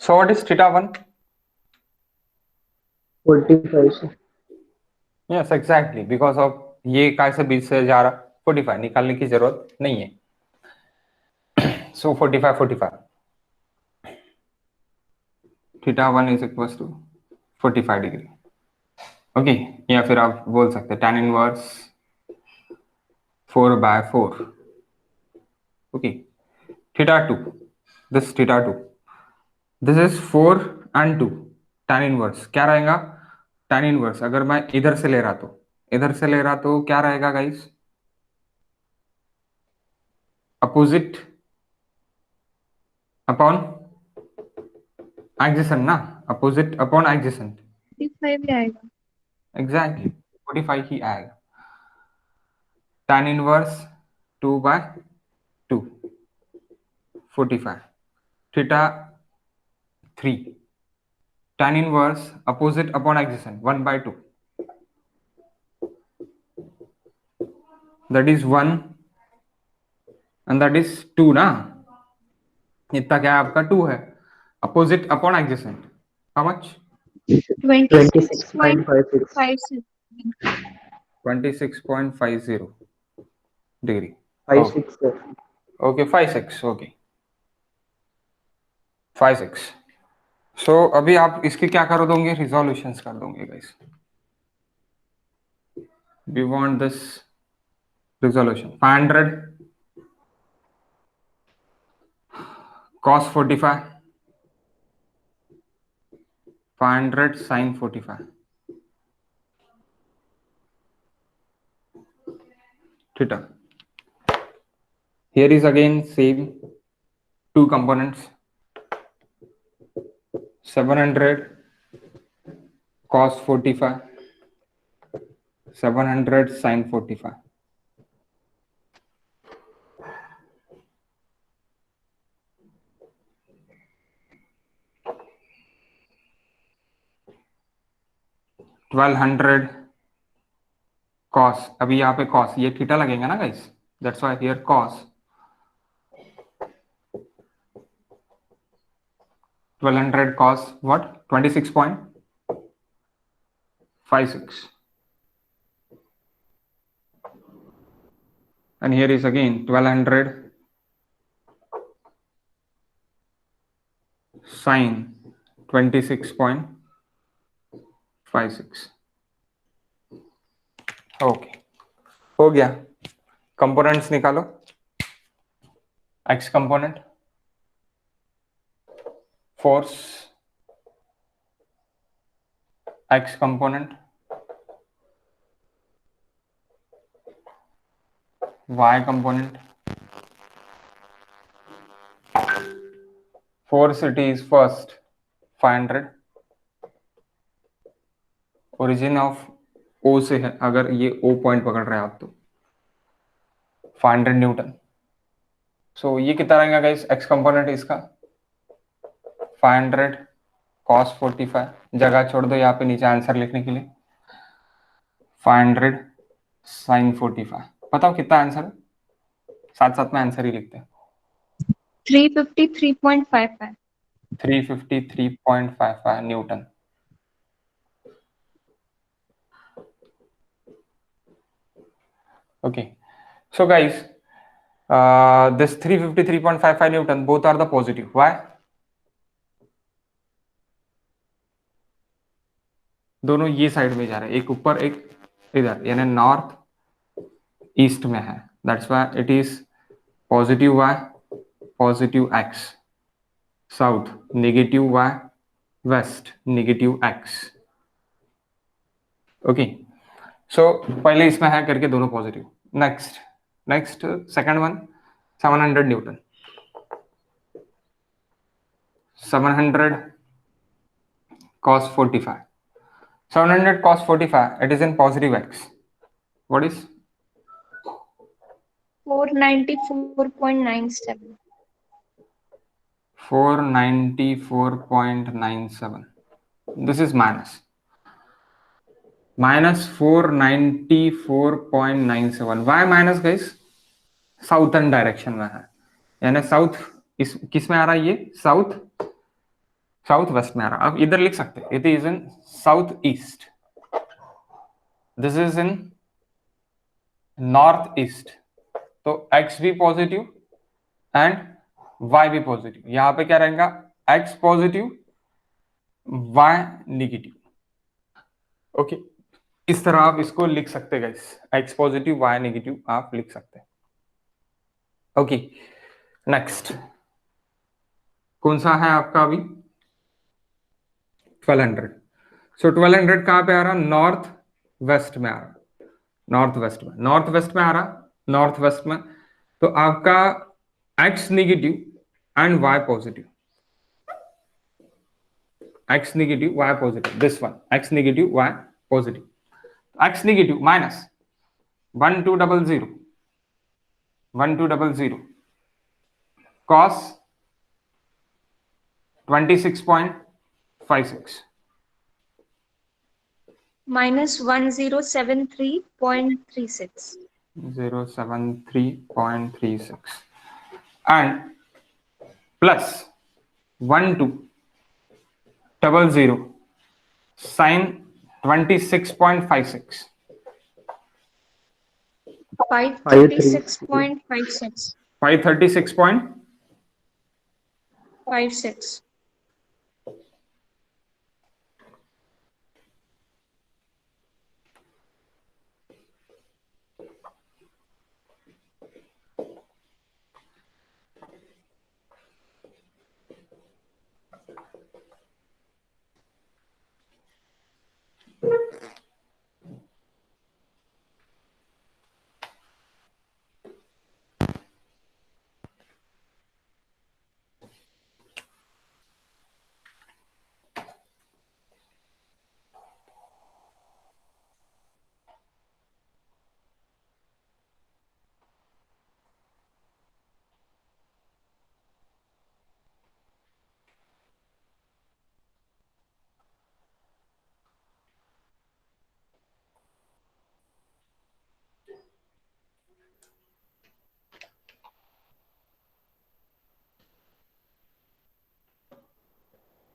so what is theta 1? 45 से। यस एग्जैक्टली, बिकॉज ऑफ ये काय से बीच से जा रहा, 45 निकालने की जरूरत नहीं है। So 45 45, theta 1 is equal to 45 degree. Okay, या फिर आप बोल सकते हैं tan inverse 4/4। Okay, theta 2, this theta 2, this is 4 and 2। tan inverse क्या रहेगा? tan इनवर्स अगर मैं इधर से ले रहा तो, इधर से ले रहा तो क्या रहेगा गाइस? अपोजिट अपॉन एडजेसेंट ना, अपोजिट अपॉन एडजेसेंट। 45 ही आएगा। एग्जैक्टली 45 ही आएगा। tan inverse 2/2, 45। Theta 3, tan inverse opposite upon adjacent 1/2, that is 1 and that is 2 ना, इतना क्या है आपका 2 है। opposite upon adjacent how much? 26.56 26.56 26.50 degree. 56 sir. Okay 5 6, okay 5 6। So अभी आप इसके क्या कर दोगे? रिजोल्यूशंस कर दोगे guys. We want this resolution 500 cos 45, 500 sin 45 theta. Here is again same two components, 700 cos 45, 700 sin 45. Twelve hundred cos, अभी यहाँ पे कॉस ये थीटा लगेगा ना guys, that's why here cos 1200 cos what 26 point 56. And here is again 1200 sine 26.56. Okay, हो गया. Components निकालो. X component force, X component Y component. Force it is first 500. Origin of O से है, अगर ये ओ पॉइंट पकड़ रहे हैं आप तो 500 न्यूटन. सो ये कितना रहेगा गाइस एक्स कंपोनेंट इसका 500 cos 45. जगह छोड़ दो यहाँ पे नीचे आंसर लिखने के लिए. 500 sin 45. बताओ कितना आंसर है, साथ साथ में आंसर ही लिखते हैं. 353.55. 353.55 Newton. Okay, so guys, this 353.55 Newton, both are the positive. Why? दोनों ये साइड में जा रहे हैं, एक ऊपर एक इधर, यानी नॉर्थ ईस्ट में है. That's why it is positive Y, positive X. South negative Y, west negative X. Okay, so पहले इसमें है करके दोनों positive. Next second one 700 newton. 700 cos 45. 700 cos 45, it is in positive x. What is 494.97. 494.97. This is minus 494.97. Why minus guys? Southern direction में है, यानी south इस किस में आ रहा है, ये साउथ वेस्ट में आ रहा है. अब इधर लिख सकते हैं it is in south east, this is in north east. तो x भी पॉजिटिव एंड y भी पॉजिटिव. यहां पे क्या रहेगा, x positive y negative. Okay, इस तरह आप इसको लिख सकते हैं guys, x positive y negative आप लिख सकते हैं. ओके, नेक्स्ट कौन सा है आपका अभी 1200. सो 1200 कहां पे आ रहा, नॉर्थ वेस्ट में आ रहा, नॉर्थ वेस्ट में आ रहा, नॉर्थ वेस्ट में. तो आपका x negative and y positive, x negative y positive. This one x negative y positive. x negative minus 1200 cos 26.56. Minus 1073.36. 073.36 and plus 1200 sin 26.56. 536.56. 536.56.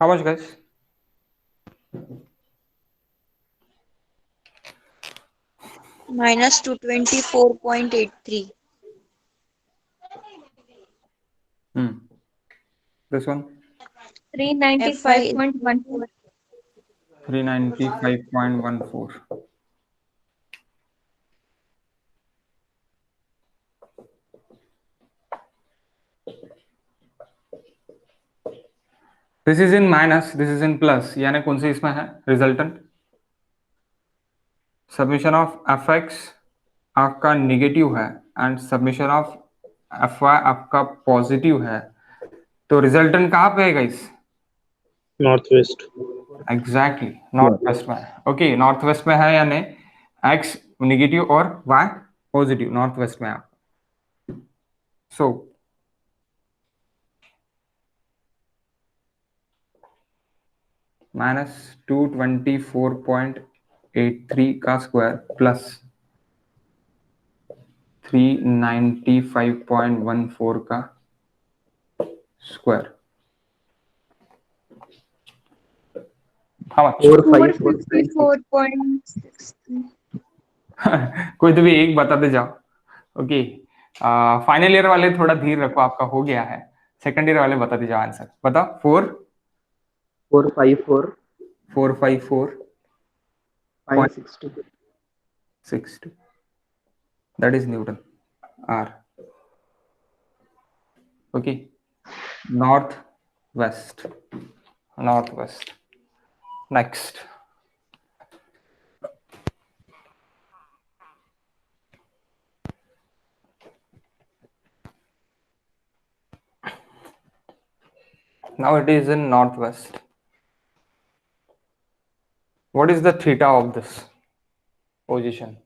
How much guys? minus 224.83. This one 395.14. 395.14. This is in minus, this is in plus, यानी कौन सी इसमें है resultant? Submission of F X आपका negative है and submission of F Y आपका positive है, तो रिजल्टेंट कहाँ पे है guys? North west. Exactly north west में है। ओके, नॉर्थ वेस्ट में है, यानी एक्स निगेटिव और वाई पॉजिटिव, नॉर्थ वेस्ट में है। सो माइनस 224.83 का स्क्वायर प्लस 395.14 का स्क्वायर, हाँ 454.63. कोई तो भी एक बताते जाओ। ओके, फाइनल ईयर वाले थोड़ा धीर रखो, आपका हो गया है। सेकंड ईयर वाले बताते जाओ आंसर, बताओ। 454 454.62, 0.62. that is Newton R. Okay, north west, northwest. Next, now it is in northwest. What is the theta of this position?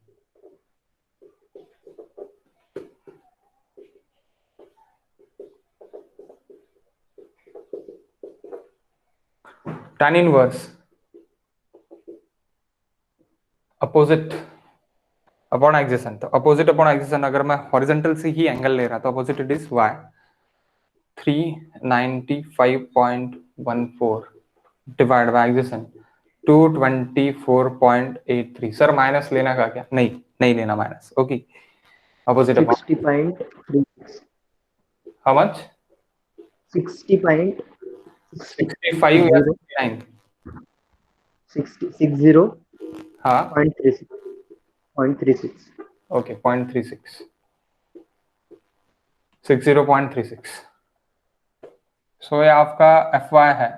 Tan inverse opposite upon adjacent, तो अपोजिट अपॉन एक्सिसन अगर मैं horizontal से ही angle ले रहा तो opposite it is y 395.14 divide by adjacent 224.83। Sir minus लेना का क्या? नहीं नहीं लेना minus. Okay, opposite upon 60.36. How much? 60.60. 65 या 69? 60.36. हाँ 0.36. ओके, 0.36, 60.36। सो ये आपका एफ वाई है,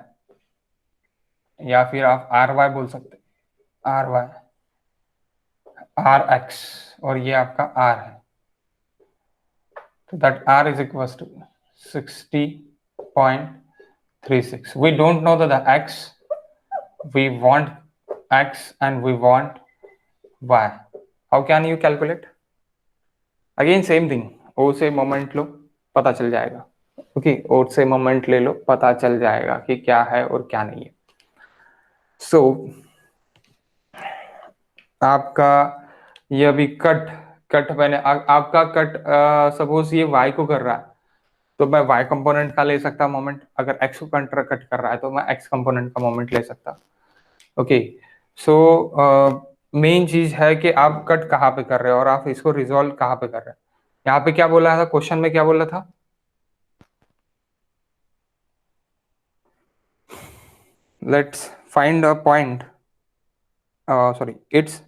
या फिर आप आर वाई बोल सकते, आर वाई, आर एक्स, और ये आपका आर है, तो that R is equal to 60.36। We don't know the X, we want X and we want Y. How can you calculate? Again same thing, O से moment लो, पता चल जाएगा। Okay, ओ से मोमेंट ले लो, पता चल जाएगा कि क्या है और क्या नहीं है। सो आपका ये अभी कट कट मैंने आपका कट सपोज ये y को कर रहा है, तो मैं y कंपोनेंट का ले सकता मोमेंट। अगर x को कट कर रहा है तो मैं x कंपोनेंट का मोमेंट ले सकता। ओके, सो मेन चीज है कि आप कट कहाँ पे कर रहे हो और आप इसको रिजॉल्व कहाँ पे कर रहे हैं। यहाँ पे क्या बोला था क्वेश्चन में, क्या बोला था? Let's find a point, sorry, it's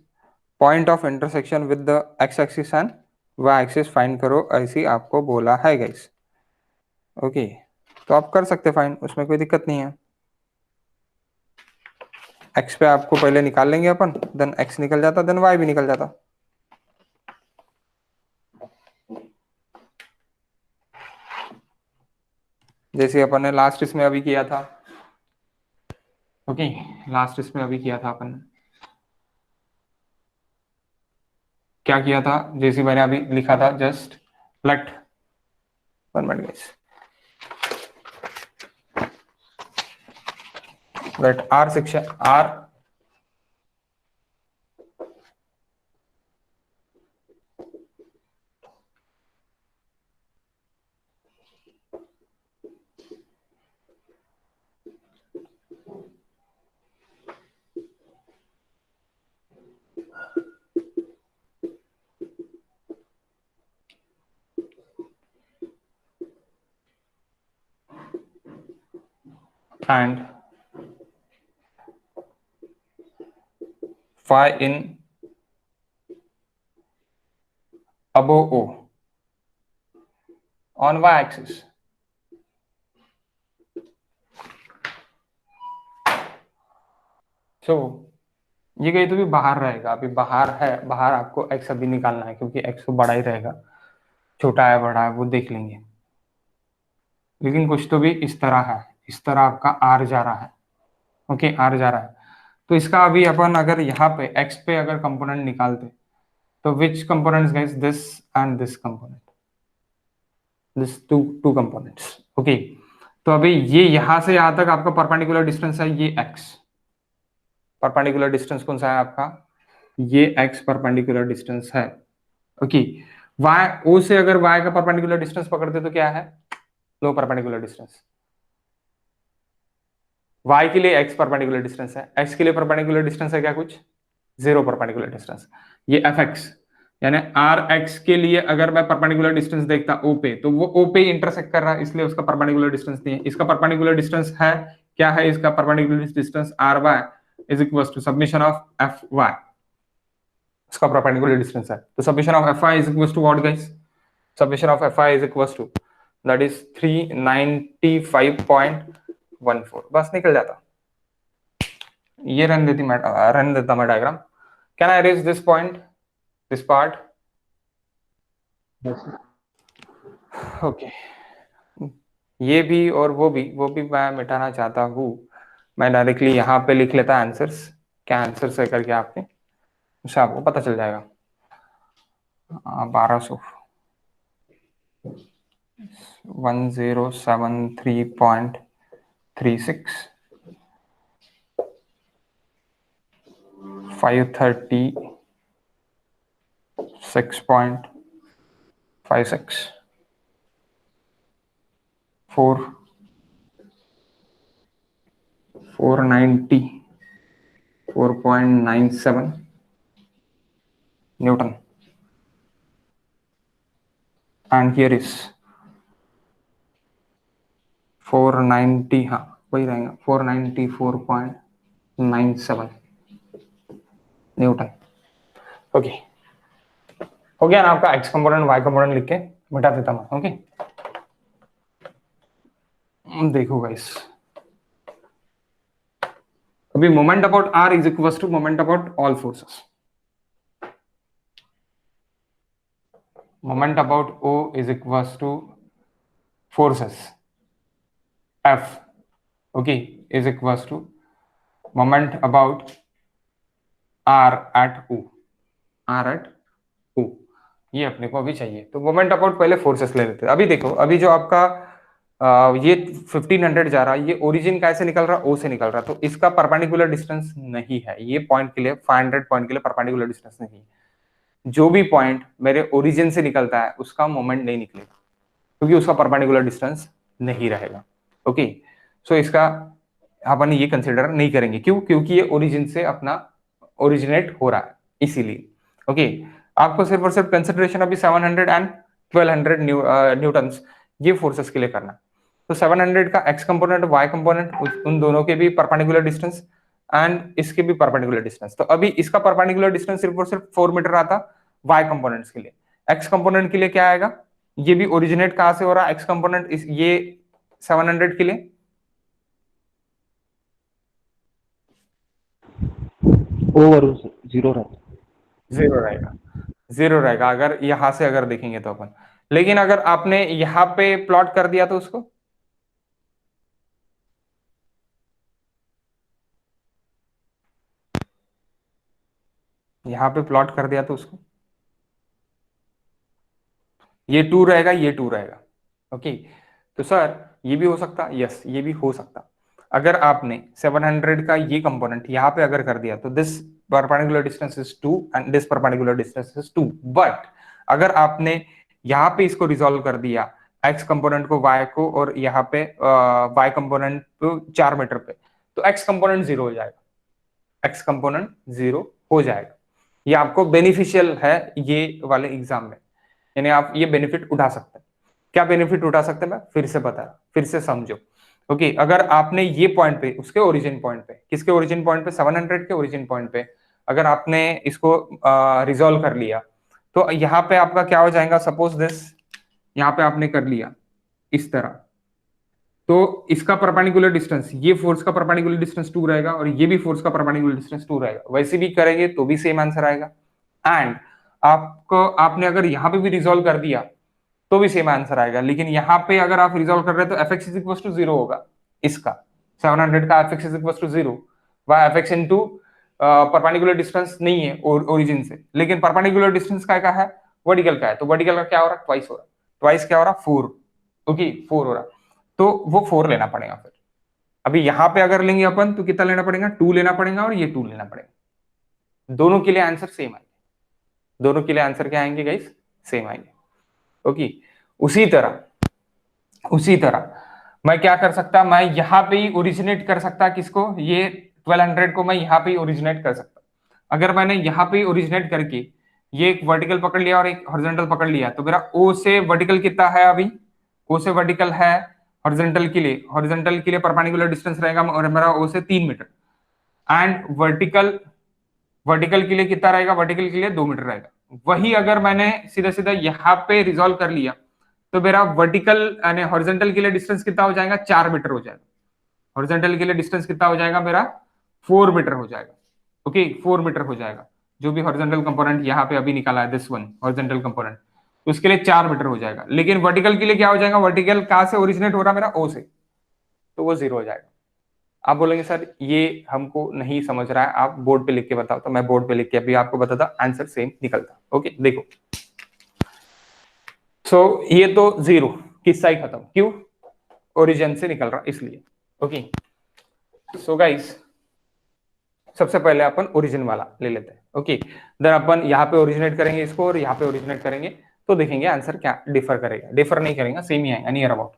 point of intersection with the X axis and Y axis find करो, ऐसी आपको बोला है गाइस। ओके, तो आप कर सकते फाइंड, उसमें कोई दिक्कत नहीं है। एक्स पे आपको पहले निकाल लेंगे अपन, देन एक्स निकल जाता, देन वाई भी निकल जाता। जैसे अपन ने लास्ट इसमें अभी किया था। ओके, लास्ट इसमें अभी किया था अपन ने, क्या किया था? जैसे मैंने अभी लिखा था, just let 1 minute guys, let R section R and phi in above O on y axis. So ये कहीं तो भी बाहर रहेगा, अभी बाहर है, बाहर आपको x अभी निकालना है क्योंकि x तो बड़ा ही रहेगा, छोटा है बड़ा है वो देख लेंगे, लेकिन कुछ तो भी इस तरह है, इस तरह आपका r जा रहा है, ओके r जा रहा है। तो इसका अभी अपन अगर यहाँ पे x पे अगर कंपोनेंट निकालते तो which components guys, this and this component, this two components, okay. तो अभी ये यहां से यहां तक आपका परपेंडिकुलर डिस्टेंस है, ये x परपेंडिकुलर डिस्टेंस कौन सा है आपका, ये x परपेंडिकुलर डिस्टेंस है, ओके। y o से अगर y का परपेंडिकुलर डिस्टेंस पकड़ते तो क्या है, लो परपेंडिकुलर डिस्टेंस। y के लिए x परपेंडिकुलर डिस्टेंस है, x के लिए परपेंडिकुलर डिस्टेंस है क्या कुछ, 0 परपेंडिकुलर डिस्टेंस। ये fx यानी rx के लिए अगर मैं परपेंडिकुलर डिस्टेंस देखता o पे, तो वो o पे इंटरसेक्ट कर रहा है, इसलिए उसका परपेंडिकुलर डिस्टेंस नहीं है। इसका परपेंडिकुलर डिस्टेंस है क्या है, इसका perpendicular distance ry is equal to submission of fy, इसका परपेंडिकुलर डिस्टेंस है। तो submission of fy is equal to what guys, submission of fy is equal to that is 395.14, बस निकल जाता। ये रन देता मैं diagram. Can I raise this point, this part, okay. ये भी और वो भी मैं मिटाना चाहता हूँ। मैं डायरेक्टली यहाँ पे लिख लेता आंसर्स, क्या आंसर्स है करके आपके, उससे आपको पता चल जाएगा। 1200 1073.36 536.56 494.97 Newton, and here is 490, हाँ वही रहेगा 494.97 न्यूटन, ओके। हो गया ना आपका x कंपोनेंट y कंपोनेंट लिख के मिटा देता मैं, ओके। देखो गाइस, अभी moment about r is equal to moment about all forces, moment about o is equal to forces f, okay, is equal to moment about r at o, r at o, ये अपने को अभी चाहिए। तो moment about पहले forces ले लेते हैं। अभी देखो, अभी जो आपका ये 1500 जा रहा है, ये ओरिजिन कैसे निकल रहा है, ओ से निकल रहा है, तो इसका परपेंडिकुलर डिस्टेंस नहीं है, ये पॉइंट के लिए 500 पॉइंट के लिए परपेंडिकुलर डिस्टेंस नहीं है। जो भी पॉइंट मेरे ओरिजिन से निकलता है उसका मोमेंट नहीं निकलेगा, क्योंकि उसका परपेंडिकुलर डिस्टेंस नहीं रहेगा, ओके। सो इसका अपन ये कंसिडर नहीं करेंगे, क्यों, क्योंकि ये ओरिजिन से अपना ओरिजिनेट हो रहा है, इसीलिए, ओके। आपको सिर्फ और सिर्फ कंसिडरेशन अभी 700 एंड 1200 न्यूटन्स ये फोर्सेस के लिए करना। तो 700 का x कंपोनेंट y कंपोनेंट, उन दोनों के भी परपेंडिकुलर डिस्टेंस एंड इसके भी परपेंडिकुलर डिस्टेंस। तो अभी इसका परपेंडिकुलर डिस्टेंस सिर्फ और सिर्फ 4 मीटर आता y कंपोनेंट्स के लिए। x कंपोनेंट के लिए क्या आएगा, ये भी ओरिजिनेट कहां से हो रहा है x कंपोनेंट, ये 700 के लिए ओवर 0 रहता, 0 रहेगा, 0 रहेगा अगर यहां से अगर देखेंगे तो अपन। लेकिन अगर आपने यहां पे प्लॉट कर दिया तो उसको, यहां पे प्लॉट कर दिया तो उसको, ये 2 रहेगा, ये 2 रहेगा, ओके। तो सर ये भी हो सकता, यस ये भी हो सकता। अगर आपने 700 का ये कंपोनेंट यहां पे अगर कर दिया तो this perpendicular distance is 2 and this perpendicular distance is 2, but अगर आपने यहां पे इसको रिजॉल्व कर दिया x कंपोनेंट को y को, और यहाँ पे y कंपोनेंट को 4 मीटर पे, तो x कंपोनेंट 0 हो जाएगा, x कंपोनेंट 0 हो जाएगा। ये आपको बेनिफिशियल है ये वाले एग्जाम में, यानी आप ये बेनिफिट उठा सकते हैं। क्या बेनिफिट उठा सकते हैं, मैं फिर से बता, फिर से समझो। ओके अगर आपने ये पॉइंट पे उसके ओरिजिन पॉइंट पे, किसके ओरिजिन पॉइंट पे, 700 के ओरिजिन पॉइंट पे अगर आपने इसको रिजॉल्व कर लिया तो यहाँ पे आपका क्या हो जाएगा, सपोज दिस यहाँ पे आपने कर लिया इस तरह, तो इसका परपेंडिकुलर डिस्टेंस, ये फोर्स का परपेंडिकुलर डिस्टेंस 2 रहेगा और ये भी फोर्स का परपेंडिकुलर डिस्टेंस 2 रहेगा। वैसे भी करेंगे तो भी सेम आंसर आएगा। एंड आपको आपने अगर यहाँ पे भी रिजॉल्व कर दिया तो भी सेम आंसर आएगा। लेकिन यहाँ पे अगर आप रिजॉल्व कर रहे हैं तो F X is equal to 0 होगा, इसका 700 का F X is equal to 0, वह F X into perpendicular distance नहीं है ओरिजिन से, लेकिन परपेंडिकुलर डिस्टेंस का है, वर्टिकल का है, तो वर्टिकल का क्या हो रहा है, ट्वाइस हो रहा है, ट्वाइस क्या हो रहा है, 4, ओके 4 हो रहा, तो वो 4 लेना पड़ेगा। फिर अभी यहाँ पे अगर लेंगे अपन तो कितना लेना पड़ेगा, 2 लेना पड़ेगा और ये 2 लेना पड़ेगा। दोनों के लिए आंसर सेम आएंगे, दोनों के लिए आंसर क्या आएंगे गाइस, सेम आएंगे। ओके उसी तरह मैं क्या कर सकता, मैं यहाँ पे ही ओरिजिनेट कर सकता किसको, ये 1200 को मैं यहाँ पे ही ओरिजिनेट कर सकता। अगर मैंने यहाँ पे ही ओरिजिनेट करके ये एक वर्टिकल पकड़ लिया और एक हॉरिजॉन्टल पकड़ लिया तो मेरा ओ से वर्टिकल कितना है, अभी ओ से वर्टिकल है हॉरिजॉन्टल के लिए परपेंडिकुलर डिस्टेंस रहेगा और मेरा ओ से 3 मीटर, एंड वर्टिकल के लिए कितना रहेगा, वर्टिकल के लिए 2 मीटर रहेगा। वही अगर मैंने सीधा सीधा यहाँ पे रिजॉल्व कर लिया तो मेरा वर्टिकल यानी हॉरिजॉन्टल के लिए डिस्टेंस कितना हो जाएगा, 4 मीटर हो जाएगा। हॉरिजॉन्टल के लिए डिस्टेंस कितना हो जाएगा मेरा, 4 मीटर हो जाएगा। ओके 4 मीटर हो जाएगा, जो भी हॉरिजॉन्टल कंपोनेंट यहाँ पे अभी निकाला है दिस वन हॉरिजॉन्टल कंपोनेंट, उसके लिए 4 मीटर हो जाएगा। लेकिन वर्टिकल के लिए क्या हो जाएगा, वर्टिकल कहां से ओरिजिनेट हो रहा है मेरा, ओ से, तो वो 0 हो जाएगा। आप बोलेंगे सर ये हमको नहीं समझ रहा है, आप बोर्ड पे लिख के बताओ, तो मैं बोर्ड पे लिख के अभी आपको बताता, आंसर सेम निकलता। ओके देखो, सो ये तो 0 किस्सा ही खत्म, क्यों, ओरिजिन से निकल रहा इसलिए। ओके सो गाइस सबसे पहले अपन ओरिजिन वाला ले लेते हैं। ओके देन अपन यहाँ पे ओरिजिनेट करेंगे इसको और यहाँ पे ओरिजिनेट करेंगे, तो देखेंगे आंसर क्या डिफर करेगा, डिफर नहीं करेगा, सेम ही आएगा, नियर अबाउट।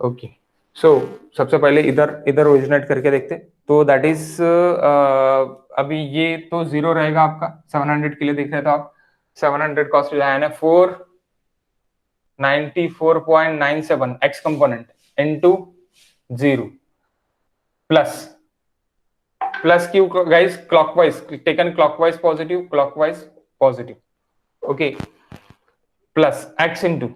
ओके सो सबसे पहले इधर ओरिजिनेट करके देखते, तो दैट इज अभी ये तो 0 रहेगा आपका, 700 के लिए देख रहे तो आप 700 कॉस्ट है 494.97 x component into 0 plus Q guys, clockwise taken, clockwise positive, okay plus x into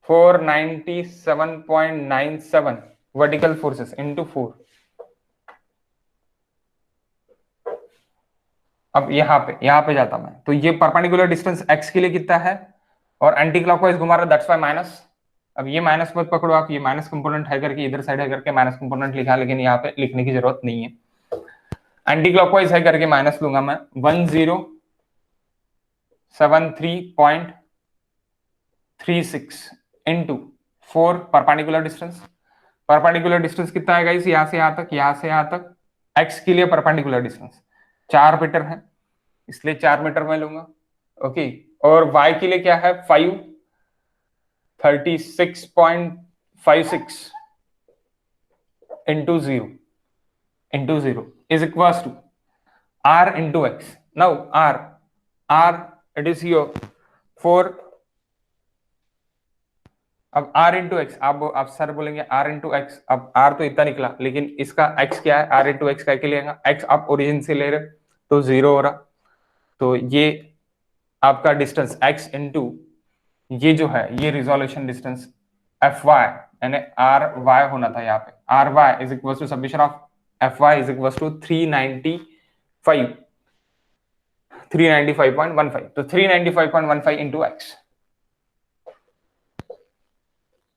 497.97 vertical forces into 4। अब यहाँ पे जाता मैं, तो ये परपेंडिकुलर डिस्टेंस x के लिए कितना है और एंटी क्लॉकवाइज घुमा रहा, दैट्स वाई माइनस। अब ये माइनस मत पकड़ो आप, ये माइनस कंपोनेंट है करके इधर साइड है करके माइनस कंपोनेंट लिखा, लेकिन यहाँ पे लिखने की जरूरत नहीं है, एंटी क्लॉकवाइज है करके माइनस लूंगा मैं। 1073.36 इंटू 4 परपेंडिकुलर डिस्टेंस कितना है गाइस, यहाँ से यहाँ तक x के लिए परपेंडिकुलर डिस्टेंस 4 मीटर है, इसलिए 4 मीटर में लूंगा। ओके और y के लिए क्या है, 536.56 into 0 is equals to r into X. Now r it is your 4, अब r इंटू एक्स, आप सर बोलेंगे r इंटू एक्स, अब r तो इतना निकला, लेकिन इसका x क्या है, r इंटू एक्स क्या के लिए x आप ओरिजिन से ले रहे तो 0 हो रहा, तो ये आपका डिस्टेंस x इंटू ये जो है ये रिजोल्यूशन डिस्टेंस fy यानी ry होना था यहाँ पे, ry is equal to submission of fy is equal to 395.15, तो 395.15 into X,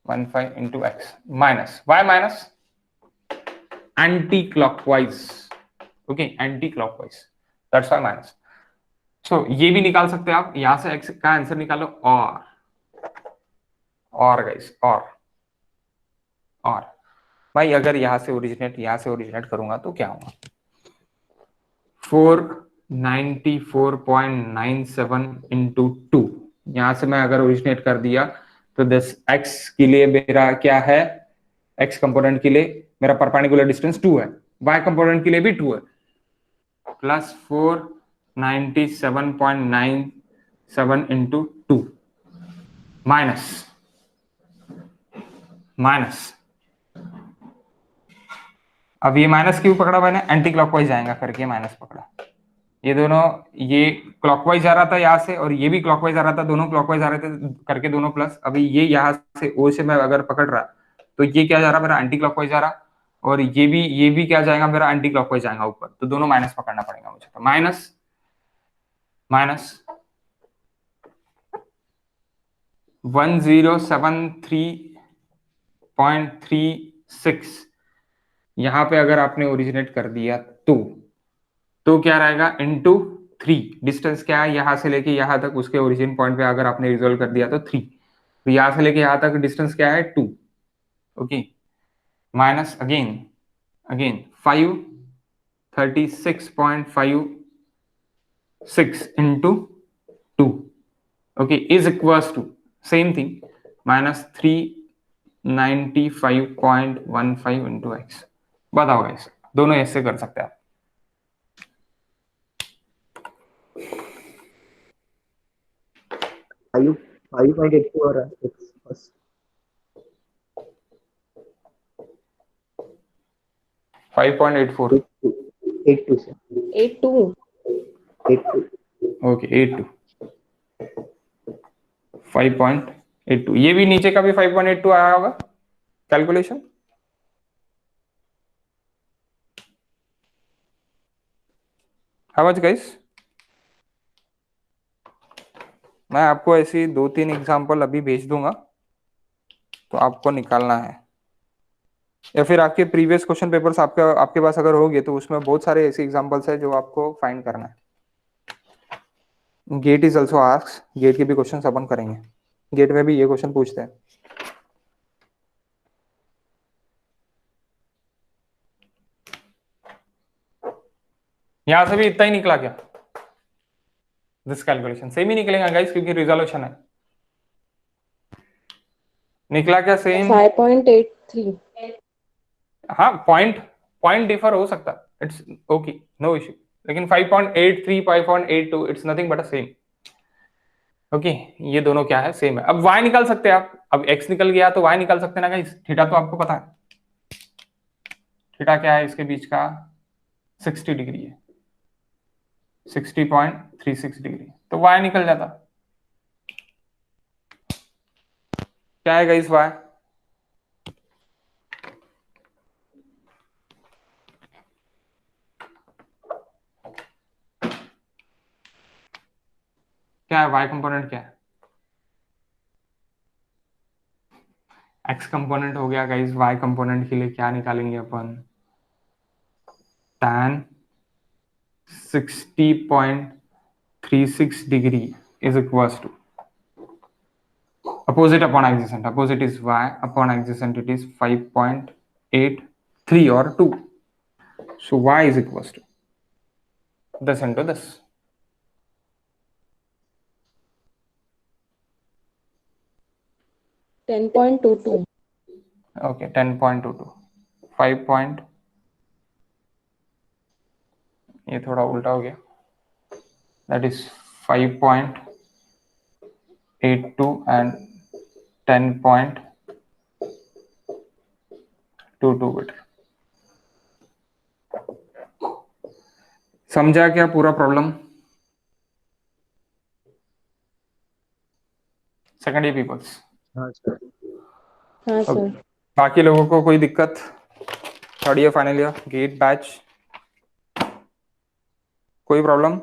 15 into x minus y minus anti-clockwise, okay anti-clockwise, that's why minus। so ये भी निकाल सकते हैं आप, यहां से x का आंसर निकालो, और गाइस और भाई अगर यहां से ओरिजिनेट करूंगा तो क्या होगा, 494.97 इंटू 2, यहां से मैं अगर ओरिजिनेट कर दिया तो दिस x के लिए मेरा क्या है, x कंपोनेंट के लिए मेरा परपेंडिकुलर डिस्टेंस 2 है, y कंपोनेंट के लिए भी 2 है, प्लस 497.97 इंटू 2 माइनस माइनस, अब ये माइनस क्यों पकड़ा मैंने, एंटी क्लॉकवाइज जाएगा करके माइनस पकड़ा। ये दोनों, ये क्लॉकवाइज आ रहा था यहाँ से और ये भी क्लॉकवाइज आ रहा था, दोनों क्लॉकवाइज आ रहे थे करके दोनों प्लस। अभी ये यहाँ से ओ से मैं अगर पकड़ रहा तो ये क्या जा रहा मेरा, एंटी क्लॉकवाइज जा रहा, और ये भी क्या जाएगा मेरा, एंटी क्लॉकवाइज जाएगा ऊपर, तो दोनों माइनस पकड़ना पड़ेगा मुझे। तो माइनस माइनस 1073.36 यहां पे अगर आपने ओरिजिनेट कर दिया तो क्या रहेगा, इनटू 3। डिस्टेंस क्या है यहां से लेके यहां तक, उसके ओरिजिन पॉइंट पे अगर आपने रिजोल्व कर दिया तो 3, तो यहां से लेके यहां तक डिस्टेंस क्या है, 2। Okay, minus again again 536.56 into 2, okay, is equals to same thing minus 395.15 into X. बताओ गाइस, दोनों ऐसे कर सकते हैं आप। फाइव 5.82 हो रहा है एक्स फर्स्ट 5.84, 82 से 82. 82 ओके 82, 5.82, ये भी नीचे का भी 5.82 आया होगा कैलकुलेशन। हाउ मच गाइस, मैं आपको ऐसी 2-3 एग्जांपल अभी भेज दूंगा, तो आपको निकालना है, या फिर आपके प्रीवियस क्वेश्चन पेपर्स आपके पास अगर होंगे तो उसमें बहुत सारे ऐसे एग्जांपल्स है जो आपको फाइंड करना है। GATE is also asks, GATE के भी क्वेश्चन अपन करेंगे, गेट में भी ये क्वेश्चन पूछते हैं। यहां से भी इतना ही निकला क्या, दिस कैलकुलेशन सेम ही निकलेगा गाइस, क्योंकि रिजोल्यूशन है। निकला क्या, सेम। 5.83. हाँ, पॉइंट डिफर हो सकता है, इट्स ओके, नो इश्यू, लेकिन 5.83 5.82 it's nothing but same. Okay, ये दोनों क्या है, सेम है। अब y निकाल सकते हैं आप, अब x निकल गया तो y निकाल सकते हैं ना गाइस। थीटा तो आपको पता है, थीटा क्या है इसके बीच का, 60 डिग्री है, 60.36 डिग्री, तो y निकल जाता। क्या है गाइस y, क्या है y कंपोनेंट, क्या है x कंपोनेंट हो गया गाइस। y कंपोनेंट के लिए क्या निकालेंगे अपन, tan 60.36 degree is equals to opposite upon adjacent, opposite is y, upon adjacent it is 5.83 or 2, so y is equals to this into this, 10.22. okay, 10.22, 5 point, ये थोड़ा उल्टा हो गया, that is 5.82 and 10.22 मीटर। समझा क्या पूरा प्रॉब्लम, सेकंड ईयर पीपल्स। हाँ sir हाँ Okay. सर. बाकी लोगों को कोई दिक्कत, third year final year GATE batch, कोई प्रॉब्लम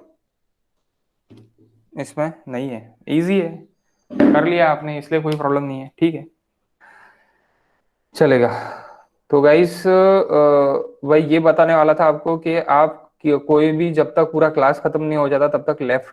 इसमें नहीं है, इजी है, कर लिया आपने इसलिए कोई प्रॉब्लम नहीं है, ठीक है, चलेगा। तो गाइस वही ये बताने वाला था आपको कि आप कोई भी जब तक पूरा क्लास खत्म नहीं हो जाता तब तक लेफ्ट